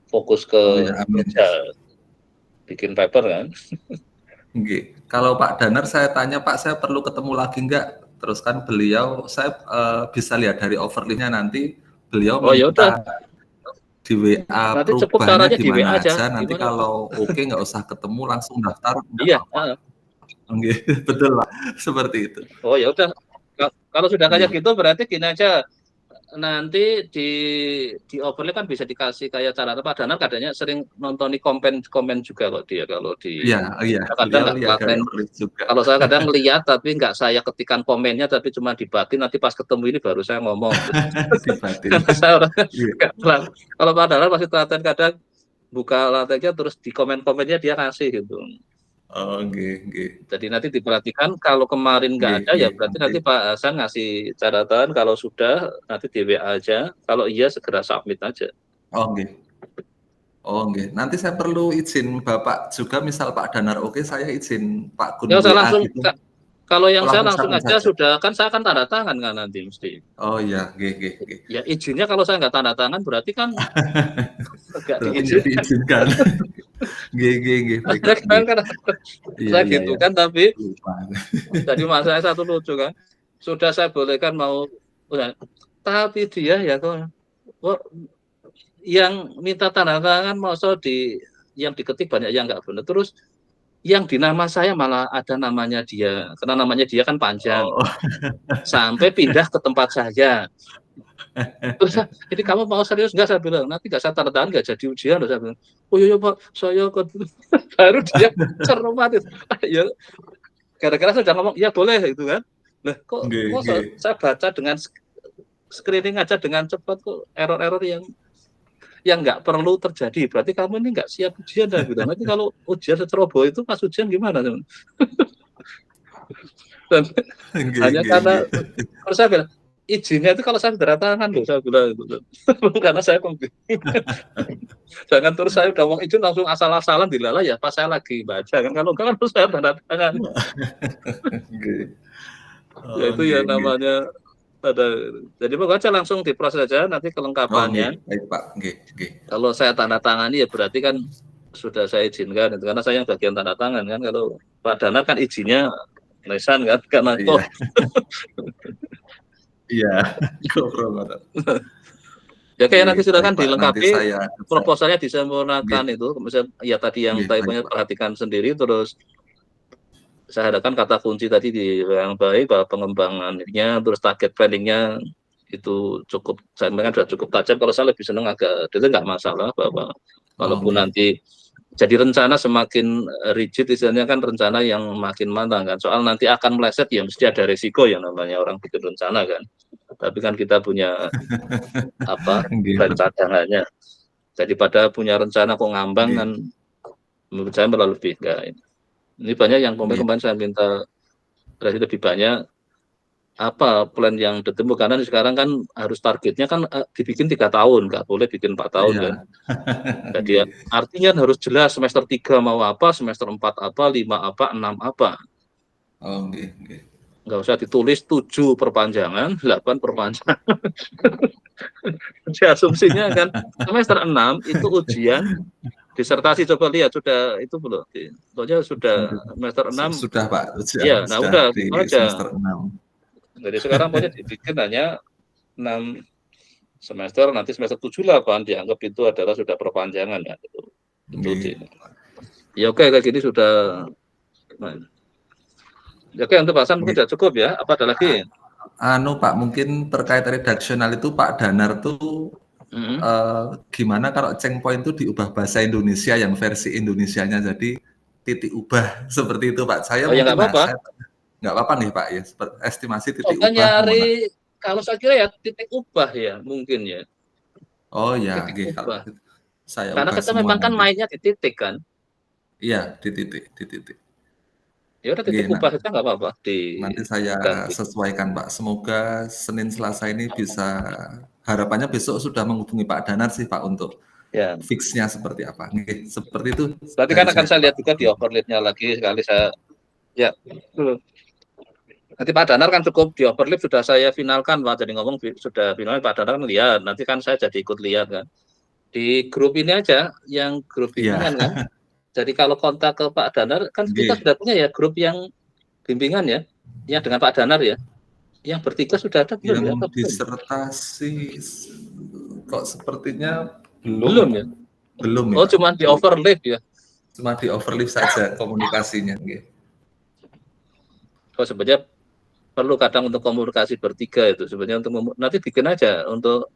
Speaker 1: fokus ke
Speaker 2: Oh ya, amin.
Speaker 1: kerja bikin paper kan.
Speaker 2: Nggih. Kalau Pak Danar saya tanya, Pak, saya perlu ketemu lagi enggak? Terus kan beliau, saya bisa lihat dari overlay-nya nanti, beliau
Speaker 1: Oh ya udah
Speaker 2: minta di WA
Speaker 1: nanti cukup
Speaker 2: perubahannya
Speaker 1: caranya di WA
Speaker 2: gimana
Speaker 1: aja
Speaker 2: aja. Nanti
Speaker 1: gimana Pak?
Speaker 2: kalau oke nggak usah ketemu, langsung daftar, nggak
Speaker 1: Iya,
Speaker 2: apa-apa. Nggih, betul Pak, seperti itu.
Speaker 1: oh ya udah kalau sudah kayak
Speaker 2: Nggih.
Speaker 1: gitu berarti gini aja nanti di overlay kan bisa dikasih kayak cara Pak Danar kadangnya sering nonton komen juga kok dia kalau
Speaker 2: Iya, iya,
Speaker 1: kadang
Speaker 2: beliau
Speaker 1: nggak
Speaker 2: lihat dari
Speaker 1: telaten
Speaker 2: overlay juga.
Speaker 1: kalau saya kadang lihat tapi nggak saya ketikan komennya tapi cuma dibatin nanti pas ketemu ini baru saya ngomong
Speaker 2: Dibatin.
Speaker 1: karena saya orang
Speaker 2: Iya.
Speaker 1: nggak kalau Pak Danar pasti telaten kadang buka latexnya terus di komen-komennya dia kasih gitu.
Speaker 2: Oh, nggih, nggih.
Speaker 1: Jadi nanti diperhatikan kalau kemarin nggak
Speaker 2: Nggih,
Speaker 1: ada ya
Speaker 2: nggih,
Speaker 1: berarti
Speaker 2: nanti.
Speaker 1: nanti Pak Hasan ngasih catatan kalau sudah nanti di WA aja kalau iya segera submit aja.
Speaker 2: Oh, nggih. Oh, nggih. Nanti saya perlu izin Bapak juga, misal Pak Danar oke, saya izin Pak Gun
Speaker 1: Ya saya
Speaker 2: WA
Speaker 1: langsung
Speaker 2: gitu.
Speaker 1: kalau yang saya
Speaker 2: Langsung
Speaker 1: langsung
Speaker 2: submit
Speaker 1: aja
Speaker 2: saja.
Speaker 1: sudah kan saya akan tanda tangan kan nanti mesti.
Speaker 2: Oh iya, nggih, nggih, nggih.
Speaker 1: Ya izinnya kalau saya nggak tanda tangan berarti kan nggak
Speaker 2: Berarti nggak
Speaker 1: diizinkan.
Speaker 2: diizinkan. Nggih, nggih, nggih, baik Pak, nggih.
Speaker 1: Kan
Speaker 2: Iya,
Speaker 1: saya
Speaker 2: iya,
Speaker 1: gitu
Speaker 2: iya.
Speaker 1: kan tapi
Speaker 2: Lupa.
Speaker 1: tadi mas saya satu lucu kan sudah saya bolehkan mau tapi dia ya kok yang minta tanda tangan maksud yang diketik banyak yang nggak benar terus yang di nama saya malah ada namanya dia karena namanya dia kan panjang
Speaker 2: Oh.
Speaker 1: sampai pindah ke tempat saya terus ini kamu mau serius nggak saya bilang nanti nggak saya tanda tangan nggak jadi ujian loh saya bilang oh iya Pak saya baru dia cermat itu ya gara-gara saya udah ngomong iya boleh itu kan nah kok
Speaker 2: Nggih, nggih.
Speaker 1: saya baca dengan screening aja dengan cepat kok error-error yang nggak perlu terjadi. Berarti kamu ini nggak siap ujian dah gitu. Nanti kalau ujian seceroboh itu pas ujian gimana? Dan
Speaker 2: Nggih,
Speaker 1: hanya
Speaker 2: nggih,
Speaker 1: karena
Speaker 2: nggih.
Speaker 1: terus saya bilang, izinnya itu kalau saya tanda tangan loh, saya bilang itu. Karena saya jangan terus saya udah mau izin langsung asal-asalan dilalah ya pas saya lagi baca kan, kalau enggak kan terus saya tanda tangan.
Speaker 2: Nggih.
Speaker 1: Ya
Speaker 2: Oh,
Speaker 1: itu ya
Speaker 2: nggih nggih.
Speaker 1: namanya ada. Jadi pokoknya langsung diproses aja nanti
Speaker 2: Oh, nggih,
Speaker 1: kelengkapannya.
Speaker 2: baik Pak, nggih nggih.
Speaker 1: Kalau saya tanda tangani ya berarti kan sudah saya izinkan itu, karena saya yang bagian tanda tangan kan. Kalau Pak Danar kan izinnya lesan kan karena
Speaker 2: Iya
Speaker 1: kok.
Speaker 2: iya, kompromator.
Speaker 1: Ya kayak
Speaker 2: Nggih,
Speaker 1: nanti
Speaker 2: baik
Speaker 1: silakan
Speaker 2: Pak, nanti
Speaker 1: dilengkapi
Speaker 2: saya kerja
Speaker 1: proposalnya
Speaker 2: nggih
Speaker 1: disempurnakan itu. Misalnya ya tadi yang
Speaker 2: nggih,
Speaker 1: tadi
Speaker 2: baik
Speaker 1: banyak
Speaker 2: Pak.
Speaker 1: perhatikan sendiri, terus saya harapkan kata kunci tadi yang baik bahwa pengembangannya terus target planningnya itu cukup, saya memang sudah cukup tajam. Kalau saya lebih senang agak detail nggak masalah, bahwa
Speaker 2: Oh,
Speaker 1: walaupun
Speaker 2: nggih.
Speaker 1: nanti jadi rencana semakin rigid istilahnya kan rencana yang makin matang kan, soal nanti akan meleset ya mesti ada resiko yang namanya orang bikin rencana kan, tapi kan kita punya apa
Speaker 2: Nggih,
Speaker 1: plan
Speaker 2: betul.
Speaker 1: cadangannya, jadi pada punya rencana kok ngambang
Speaker 2: Nggih
Speaker 1: kan menurut saya malah lebih enggak. Ini banyak yang
Speaker 2: nggih.
Speaker 1: kemarin saya minta lebih banyak apa plan yang ditemukan, karena sekarang kan harus targetnya kan dibikin 3 tahun, nggak boleh bikin 4 tahun
Speaker 2: Iya.
Speaker 1: kan. Jadi
Speaker 2: Nggih.
Speaker 1: artinya harus jelas semester 3 mau apa, semester 4 apa, 5 apa, 6 apa.
Speaker 2: Oh, nggih nggih.
Speaker 1: Nggak usah ditulis 7 perpanjangan, 8 perpanjangan. Jadi asumsinya kan semester 6 itu ujian disertasi, coba lihat sudah itu belum. Pokoknya sudah semester 6,
Speaker 2: Sudah Pak, ujian
Speaker 1: iya, nah
Speaker 2: sudah
Speaker 1: udah
Speaker 2: di
Speaker 1: gitu aja.
Speaker 2: semester 6.
Speaker 1: Jadi sekarang pokoknya dibikin hanya 6 semester, nanti semester 7 8 dianggap itu adalah sudah perpanjangan ya. Itu
Speaker 2: Nggih.
Speaker 1: ya oke kayak gini sudah. Nah, ya oke untuk bahasan mungkin
Speaker 2: Nggih.
Speaker 1: sudah cukup ya. Apa ada lagi?
Speaker 2: Anu Pak, mungkin terkait redaksional itu Pak Danar tuh
Speaker 1: Mm-hmm.
Speaker 2: gimana kalau checkpoint itu diubah bahasa Indonesia yang versi Indonesianya jadi titik ubah seperti itu Pak. Saya
Speaker 1: Oh ya nggak
Speaker 2: mungkin
Speaker 1: apa-apa.
Speaker 2: saya nggak apa-apa nih Pak ya, estimasi titik
Speaker 1: Coba
Speaker 2: ubah mohon.
Speaker 1: nyari, kalau saya kira ya titik ubah ya mungkin ya.
Speaker 2: Oh ya,
Speaker 1: Titik
Speaker 2: nggih, kalau
Speaker 1: ubah.
Speaker 2: gitu saya
Speaker 1: Karena
Speaker 2: ubah
Speaker 1: kita
Speaker 2: semua
Speaker 1: memang kan
Speaker 2: nanti.
Speaker 1: mainnya di titik kan.
Speaker 2: Iya, di titik, di titik.
Speaker 1: Ya udah titik
Speaker 2: Nggih,
Speaker 1: ubah itu nggak apa-apa
Speaker 2: nanti saya
Speaker 1: diganti.
Speaker 2: sesuaikan Pak. Semoga Senin Selasa ini bisa, harapannya besok sudah menghubungi Pak Danar sih Pak untuk
Speaker 1: Ya.
Speaker 2: fix-nya seperti apa. Nggih, seperti itu
Speaker 1: Berarti kan
Speaker 2: dari
Speaker 1: akan
Speaker 2: saya
Speaker 1: saya
Speaker 2: Pak.
Speaker 1: lihat juga di overlay-nya lagi sekali saya. Ya. Nanti Pak Danar kan cukup di overlap sudah saya finalkan Pak, jadi ngomong sudah final, Pak Danar kan lihat, nanti kan saya jadi ikut lihat kan. Di grup ini aja, yang grup
Speaker 2: Iya,
Speaker 1: bimbingan kan. Jadi kalau kontak ke Pak Danar, kan kita
Speaker 2: nggih.
Speaker 1: sudah punya ya grup yang bimbingan ya, yang dengan Pak Danar ya. Yang bertiga sudah ada belum
Speaker 2: Yang
Speaker 1: ya? Apa belum?
Speaker 2: disertasi kok sepertinya belum
Speaker 1: Belum
Speaker 2: Pak.
Speaker 1: ya?
Speaker 2: Belum nih
Speaker 1: Oh,
Speaker 2: Pak.
Speaker 1: cuma di
Speaker 2: Belum.
Speaker 1: overlap ya.
Speaker 2: Cuma di overleaf saja komunikasinya. Nggih.
Speaker 1: Oh, sebenarnya perlu kadang untuk komunikasi bertiga itu. Sebenarnya untuk nanti bikin aja untuk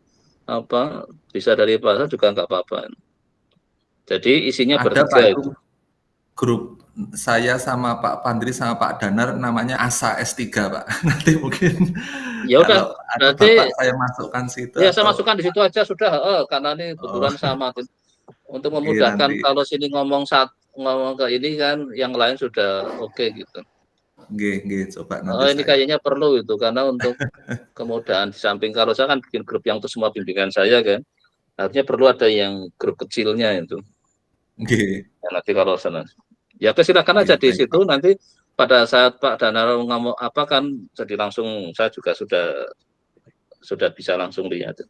Speaker 1: apa bisa dari bahasa juga nggak apa-apa. Jadi isinya
Speaker 2: Ada Pak
Speaker 1: bertiga
Speaker 2: itu
Speaker 1: itu.
Speaker 2: grup saya sama Pak Pandri sama Pak Danar namanya ASA S3 Pak. Nanti mungkin
Speaker 1: Ya udah,
Speaker 2: kalau ada
Speaker 1: berarti
Speaker 2: Bapak saya masukkan situ
Speaker 1: ya saya
Speaker 2: atau
Speaker 1: masukkan di situ aja sudah, karena ini
Speaker 2: oh,
Speaker 1: kebetulan sama untuk
Speaker 2: nggih
Speaker 1: memudahkan
Speaker 2: nanti
Speaker 1: kalau sini ngomong ke ini kan yang lain sudah oke gitu.
Speaker 2: nggih coba nanti
Speaker 1: Oh ini
Speaker 2: saya.
Speaker 1: kayaknya perlu itu karena untuk kemudahan di samping kalau saya kan bikin grup yang untuk semua bimbingan saya kan, artinya perlu ada yang grup kecilnya itu.
Speaker 2: Nggih,
Speaker 1: Ya, nanti kalau sana, ya silakan
Speaker 2: nggih
Speaker 1: aja di
Speaker 2: baik Pak.
Speaker 1: situ nanti pada saat Pak Danar ngomong apa kan jadi langsung saya juga sudah bisa langsung lihat.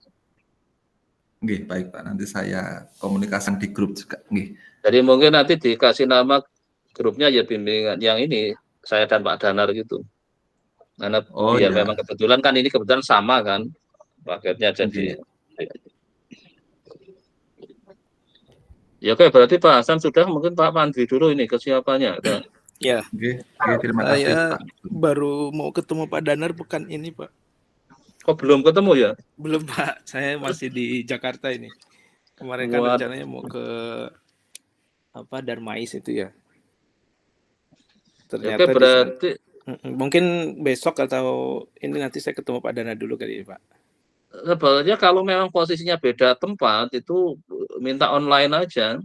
Speaker 2: Nggih baik Pak. Nanti saya komunikasikan di grup juga. Nggih.
Speaker 1: Jadi mungkin nanti dikasih nama grupnya ya bimbingan yang ini saya dan Pak Danar gitu. Karena
Speaker 2: Oh
Speaker 1: biar memang
Speaker 2: ya,
Speaker 1: kebetulan kan ini kebetulan sama kan paketnya
Speaker 2: nggih.
Speaker 1: jadi. Ya oke berarti Pak Hasan sudah, mungkin Pak Pandri dulu ini kesiapannya.
Speaker 3: Ya,
Speaker 2: Nggih, terima kasih
Speaker 3: saya
Speaker 2: Pak.
Speaker 3: baru mau ketemu Pak Danar pekan ini, Pak.
Speaker 1: Kok belum ketemu ya?
Speaker 3: Belum, Pak. Saya masih di Jakarta ini. Kemarin kan
Speaker 1: Buat
Speaker 3: rencananya mau ke Darmais itu ya.
Speaker 1: ya oke
Speaker 3: Ternyata di sana.
Speaker 1: berarti
Speaker 3: Mungkin besok atau ini nanti saya ketemu Pak Danar dulu kali ya, Pak.
Speaker 1: sebenarnya kalau memang posisinya beda tempat itu minta online aja.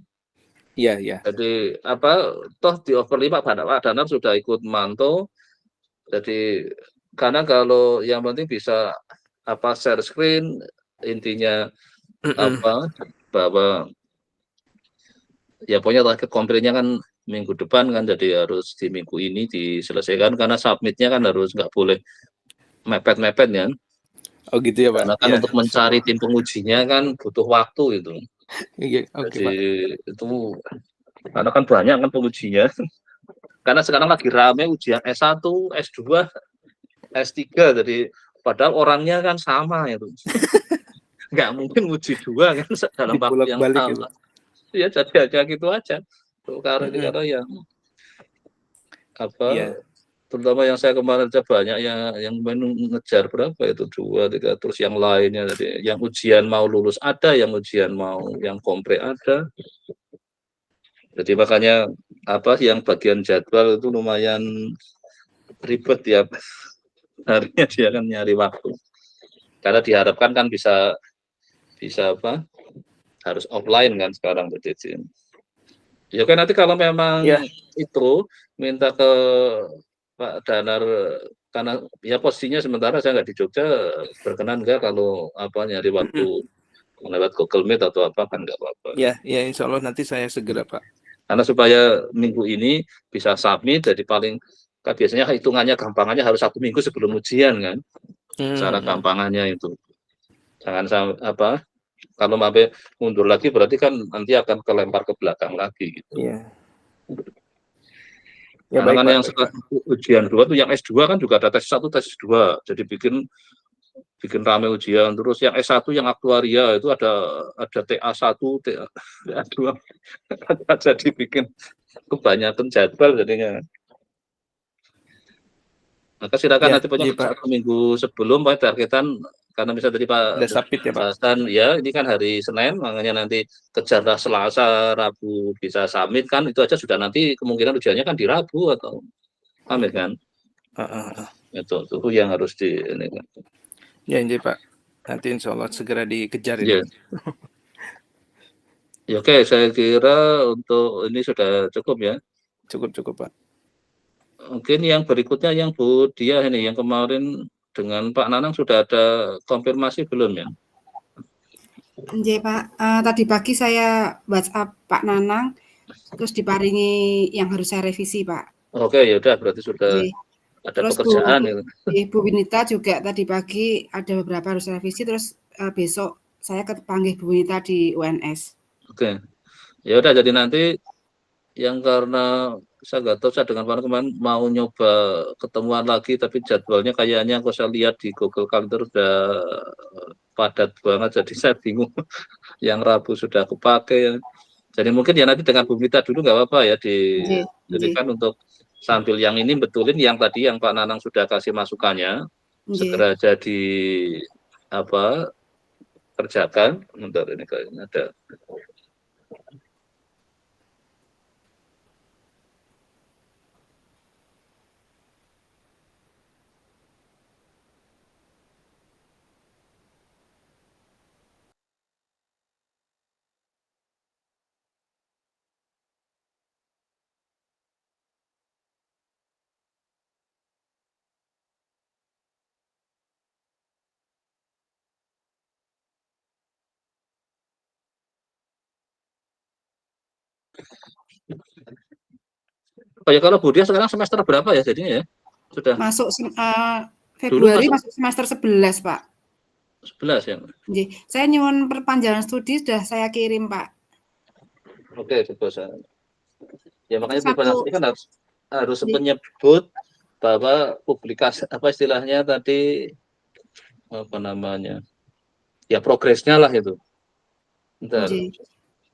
Speaker 3: Iya, iya.
Speaker 1: Jadi apa toh di overlay Pak Danar sudah ikut mantau. Jadi karena kalau yang penting bisa apa share screen, intinya apa bahwa ya pokoknya target komplainnya kan minggu depan kan, jadi harus di minggu ini diselesaikan karena submitnya kan harus nggak boleh mepet-mepet ya.
Speaker 3: Oh gitu ya Pak?
Speaker 1: Karena kan
Speaker 3: Ya,
Speaker 1: untuk mencari tim pengujinya kan butuh waktu itu.
Speaker 3: iya, oke
Speaker 1: Jadi
Speaker 3: Pak.
Speaker 1: itu karena kan banyak kan pengujinya. Karena sekarang lagi rame ujian S1, S2, S3, jadi padahal orangnya kan sama itu. Nggak mungkin uji dua kan dalam waktu yang
Speaker 3: Dibolak-balik ya
Speaker 1: sama.
Speaker 3: Pak?
Speaker 1: Ya jadi aja gitu aja. Karena yang apa,
Speaker 3: Iya.
Speaker 1: terutama yang saya kemarin aja banyak yang ngejar berapa itu 2, 3, terus yang lainnya jadi yang ujian mau lulus ada, yang ujian mau yang kompre ada. Jadi makanya apa yang bagian jadwal itu lumayan ribet ya, harinya dia kan nyari waktu. Karena diharapkan kan bisa apa, harus offline kan sekarang jadi. Ya kan nanti kalau memang
Speaker 3: Ya.
Speaker 1: itu minta ke Pak Danar, karena ya posisinya sementara saya nggak di Jogja, berkenan nggak kalau apa nyari waktu lewat Google Meet atau apa kan nggak apa-apa.
Speaker 3: Ya, ya Insya Allah nanti saya segera Pak.
Speaker 1: Karena supaya minggu ini bisa submit, jadi paling kan biasanya hitungannya gampangannya harus 1 minggu sebelum ujian kan, cara gampangannya itu. Jangan sampai apa, kalau sampai mundur lagi berarti kan nanti akan kelempar ke belakang lagi gitu.
Speaker 3: Iya. Ya
Speaker 1: Karena
Speaker 3: baik
Speaker 1: kan
Speaker 3: Pak.
Speaker 1: yang ujian 2 tuh yang S2 kan juga ada tes 1, tes 2. Jadi bikin rame ujian. Terus yang S1 yang aktuaria itu ada TA1, TA2. Jadi bikin kebanyakan jadwal jadinya. Maka silakan
Speaker 3: Ya,
Speaker 1: nanti pokoknya
Speaker 3: iya Pak.
Speaker 1: 1 minggu sebelum Pak targetan, karena bisa tadi Pak
Speaker 3: Udah submit ya Pak.
Speaker 1: Hasan ya ini kan hari Senin, makanya nanti kejarlah Selasa, Rabu bisa submit kan, itu aja sudah nanti kemungkinan ujiannya kan di Rabu atau Kamis kan. Itu yang harus di ini kan.
Speaker 3: Ya ini Pak. Nanti Insya Allah segera dikejar
Speaker 1: Ya.
Speaker 3: ini.
Speaker 1: Ya, oke, saya kira untuk ini sudah cukup ya.
Speaker 3: Cukup Pak.
Speaker 1: Mungkin yang berikutnya yang Bu Dia ini, yang kemarin dengan Pak Nanang sudah ada konfirmasi belum ya?
Speaker 4: Nggih, Pak. Tadi pagi saya WhatsApp Pak Nanang, terus diparingi yang harus saya revisi, Pak.
Speaker 1: Oke, ya udah berarti sudah
Speaker 4: Nggih.
Speaker 1: ada
Speaker 4: Terus
Speaker 1: pekerjaan itu.
Speaker 4: Bu Winita juga tadi pagi ada beberapa harus revisi, terus besok saya panggil Bu Winita di UNS.
Speaker 1: Oke. Ya udah, jadi nanti yang karena saya nggak tahu, saya dengan Pak kemarin mau nyoba ketemuan lagi, tapi jadwalnya kayaknya aku saya lihat di Google Calendar udah padat banget, jadi saya bingung. Yang Rabu sudah kepake ya. Jadi mungkin ya nanti dengan Bu Mita dulu nggak apa-apa ya, jadi kan untuk sambil yang ini betulin yang tadi yang Pak Nanang sudah kasih masukannya, segera jadi apa kerjakan. Bentar, ini kayaknya ada. Oh ya, kalau Budia sekarang semester berapa ya jadinya ya? Sudah
Speaker 4: masuk Februari masuk semester 11, Pak.
Speaker 1: 11 ya.
Speaker 4: Saya nyuwun perpanjangan studi sudah saya kirim, Pak.
Speaker 1: Oke, bosan. Ya makanya perpanjangan studi kan harus menyebut bahwa publikasi apa istilahnya tadi, apa namanya, ya progresnya lah itu. Bentar.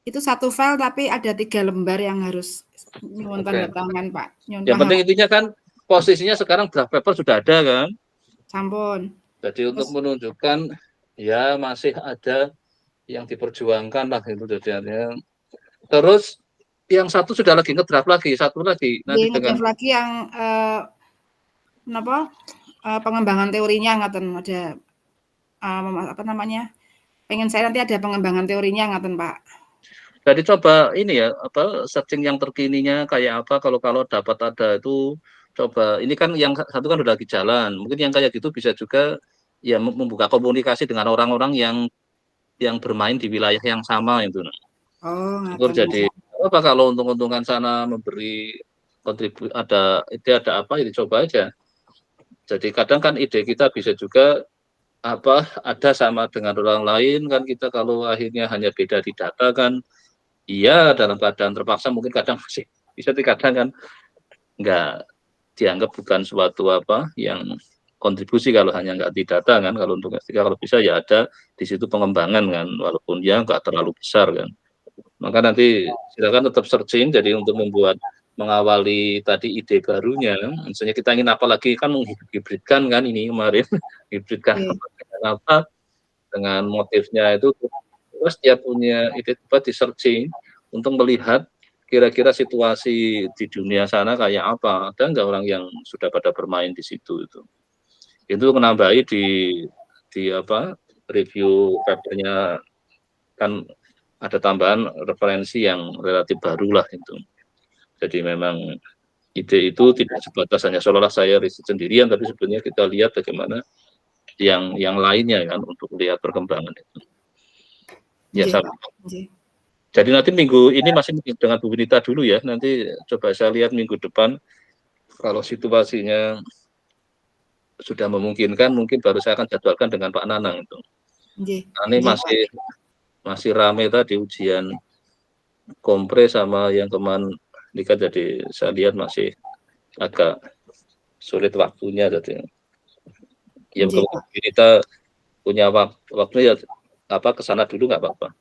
Speaker 4: Itu satu file tapi ada 3 lembar yang harus nyuwun tanda tangan, Pak.
Speaker 1: Yang penting intinya kan posisinya sekarang draft paper sudah ada kan?
Speaker 4: Sampun.
Speaker 1: Jadi untuk menunjukkan ya masih ada yang diperjuangkan lah itu jadinya. Terus yang satu sudah lagi ngedraft lagi, satu lagi nanti
Speaker 4: ngedraft lagi yang pengembangan teorinya ngaten ada apa namanya? Pengen saya nanti ada pengembangan teorinya ngaten, Pak.
Speaker 1: Jadi coba ini ya, apa searching yang terkininya kayak apa, kalau dapat ada itu coba, ini kan yang satu kan udah lagi jalan, mungkin yang kayak gitu bisa juga ya membuka komunikasi dengan orang-orang yang bermain di wilayah yang sama itu.
Speaker 4: Oh,
Speaker 1: Syukur
Speaker 4: ngaten.
Speaker 1: jadi apa kalau untung-untungan sana memberi kontribusi ada ide ada apa ya dicoba aja. Jadi kadang kan ide kita bisa juga apa ada sama dengan orang lain kan kita kalau akhirnya hanya beda di data kan iya dalam keadaan terpaksa mungkin kadang masih bisa kadang kan nggak dianggap bukan suatu apa yang kontribusi kalau hanya nggak di data kan kalau untuk S3 kalau bisa ya ada di situ pengembangan kan walaupun ya nggak terlalu besar kan maka nanti silakan tetap searching jadi untuk membuat mengawali tadi ide barunya misalnya kita ingin apa lagi kan menghibridkan kan ini kemarin hibridkan dengan apa dengan motifnya itu terus dia punya ide coba di searching untuk melihat kira-kira situasi di dunia sana kayak apa ada nggak orang yang sudah pada bermain di situ itu menambahi di apa review papernya kan ada tambahan referensi yang relatif baru lah itu jadi memang ide itu tidak sebatas hanya seolah-olah saya riset sendirian tapi sebenarnya kita lihat bagaimana yang lainnya kan untuk lihat perkembangan itu ya jadi nanti minggu ini masih dengan Bu Winita dulu ya nanti coba saya lihat minggu depan kalau situasinya sudah memungkinkan mungkin baru saya akan jadwalkan dengan Pak Nanang itu. Ini masih rame tadi ujian kompre sama yang teman nikah jadi saya lihat masih agak sulit waktunya jadi. Ya kalau kita punya waktu ya apa kesana dulu nggak apa-apa.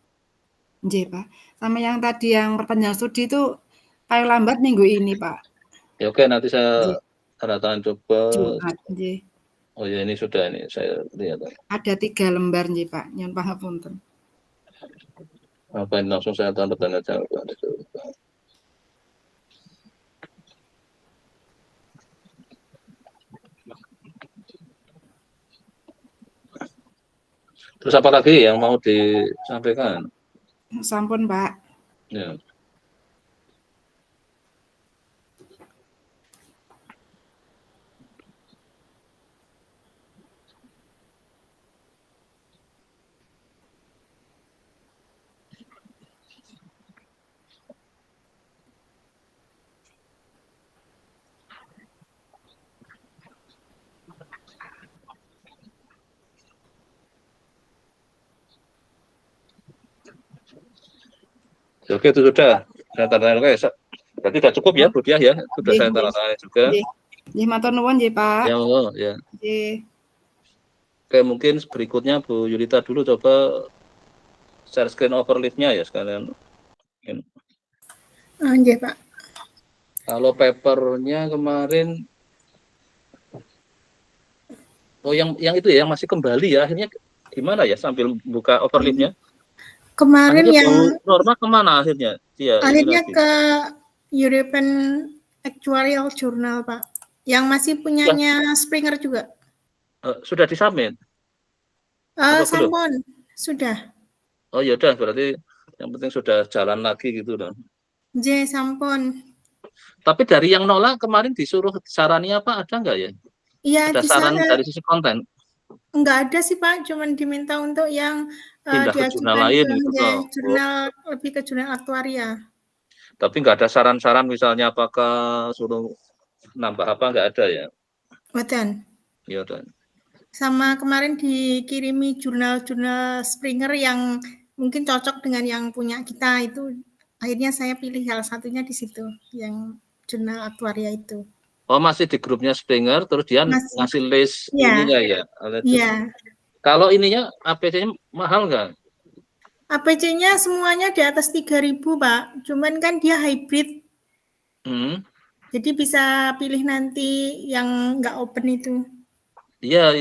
Speaker 4: Nggih, Pak. Sama yang tadi yang perpanjangan studi itu paling lambat minggu ini, Pak.
Speaker 1: Ya oke nanti saya tanda tangan coba.
Speaker 4: Jumat, nggih.
Speaker 1: Oh ya ini sudah ini saya lihat.
Speaker 4: Ada 3 lembar nggih, Pak. Nyuwun pangapunten.
Speaker 1: Apa ini langsung saya tanda tangan aja. Terus apa lagi yang mau disampaikan?
Speaker 4: Sampun, Pak.
Speaker 1: Ya. Oke itu sudah saya tanda tangan. Oke, berarti sudah cukup ya Bu Diah ya sudah saya tanda tangan juga.
Speaker 4: Nggih matur nuwun nggih Pak.
Speaker 1: Ya Allah ya.
Speaker 4: Nggih.
Speaker 1: Oke mungkin berikutnya Bu Yulita dulu coba share screen overleaf-nya ya sekalian.
Speaker 5: Nggih Pak.
Speaker 1: Kalau papernya kemarin oh yang itu ya yang masih kembali ya akhirnya gimana ya sambil buka overleaf-nya?
Speaker 5: Kemarin
Speaker 1: akhirnya
Speaker 5: yang
Speaker 1: Norma kemana akhirnya? Dia
Speaker 5: akhirnya ke European Actuarial Journal Pak, yang masih punyanya Springer juga.
Speaker 1: Sudah disubmit?
Speaker 5: Sampun, sudah.
Speaker 1: Oh ya udah berarti yang penting sudah jalan lagi gitu dong.
Speaker 5: Sampun.
Speaker 1: Tapi dari yang nolak kemarin disuruh sarani apa ada nggak ya?
Speaker 5: Iya,
Speaker 1: ada saran dari sisi konten?
Speaker 5: Enggak ada sih Pak, cuman diminta untuk yang
Speaker 1: pindah ke jurnal lain gitu
Speaker 5: jurnal lebih ke jurnal aktuaria.
Speaker 1: Tapi nggak ada saran-saran misalnya apakah suruh nambah apa nggak ada ya?
Speaker 5: Betul.
Speaker 1: Iya dan.
Speaker 5: Sama kemarin dikirimi jurnal-jurnal Springer yang mungkin cocok dengan yang punya kita itu. Akhirnya saya pilih salah satunya di situ yang jurnal aktuaria itu.
Speaker 1: Oh masih di grupnya Springer terus dia ngasih list ininya ya?
Speaker 5: Iya.
Speaker 1: Kalau ininya APC-nya mahal nggak?
Speaker 5: APC-nya semuanya di atas 3.000 Pak, cuman kan dia hybrid. Jadi bisa pilih nanti yang nggak open itu.
Speaker 1: Iya,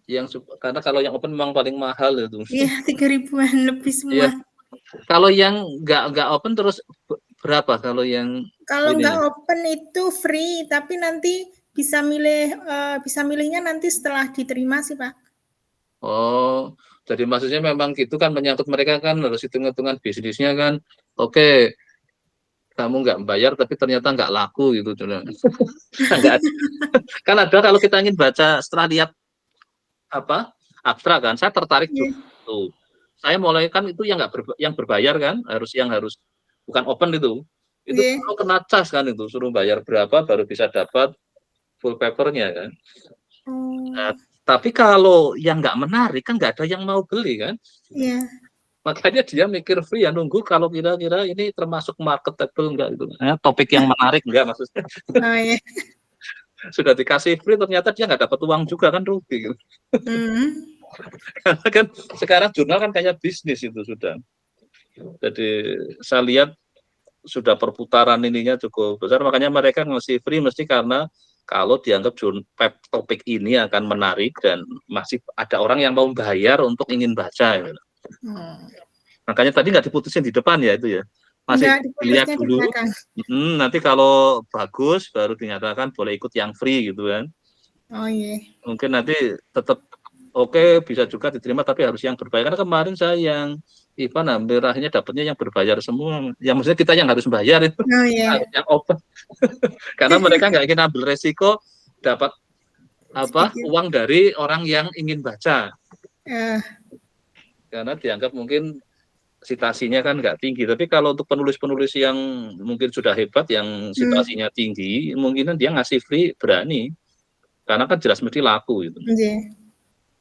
Speaker 1: yang karena kalau yang open memang paling mahal itu.
Speaker 5: Iya, 3.000-an lebih semua.
Speaker 1: Iya. Kalau yang nggak open terus berapa kalau yang?
Speaker 5: Kalau nggak open itu free, tapi nanti bisa milihnya nanti setelah diterima sih Pak.
Speaker 1: Oh, jadi maksudnya memang gitu kan menyangkut mereka kan harus hitung-hitungan bisnisnya kan. Oke, kamu nggak bayar tapi ternyata nggak laku gitu. Nggak ada. Kan ada kalau kita ingin baca setelah lihat abstrak kan. Saya tertarik
Speaker 5: Iya.
Speaker 1: juga tuh. Saya mulai kan itu yang yang berbayar kan, yang harus bukan open itu. Itu
Speaker 5: Iya.
Speaker 1: perlu kena cas kan itu, suruh bayar berapa baru bisa dapat full papernya kan. Nah,
Speaker 5: Oh,
Speaker 1: tapi kalau yang nggak menarik kan nggak ada yang mau beli kan.
Speaker 5: iya.
Speaker 1: Makanya dia mikir free ya, nunggu kalau kira-kira ini termasuk marketable enggak gitu. Topik yang menarik enggak maksudnya.
Speaker 5: Oh, iya.
Speaker 1: Sudah dikasih free ternyata dia nggak dapat uang juga kan, rugi gitu.
Speaker 5: Hmm.
Speaker 1: Karena kan sekarang jurnal kan kayak bisnis itu sudah. Jadi saya lihat sudah perputaran ininya cukup besar, makanya mereka ngasih free mesti karena kalau dianggap topik ini akan menarik dan masih ada orang yang mau bayar untuk ingin baca gitu. Makanya tadi nggak diputusin di depan ya itu ya, masih
Speaker 5: Enggak,
Speaker 1: dilihat
Speaker 5: diputusnya di
Speaker 1: dulu.
Speaker 5: belakang.
Speaker 1: Nanti kalau bagus baru dinyatakan boleh ikut yang free gitu kan.
Speaker 5: Oh iya.
Speaker 1: Mungkin nanti tetap oke, bisa juga diterima tapi harus yang berbayar. Karena kemarin saya yang Ivan hampir akhirnya dapatnya yang berbayar semua. Ya maksudnya kita yang harus bayar itu
Speaker 5: Oh iya.
Speaker 1: harus yang open. Karena mereka nggak ingin ambil resiko dapat
Speaker 5: Sedikit.
Speaker 1: uang dari orang yang ingin baca.
Speaker 5: Eh,
Speaker 1: Karena dianggap mungkin citasinya kan nggak tinggi. Tapi kalau untuk penulis-penulis yang mungkin sudah hebat, yang citasinya tinggi, mungkin dia ngasih free berani. Karena kan jelas mesti laku gitu.
Speaker 5: iya.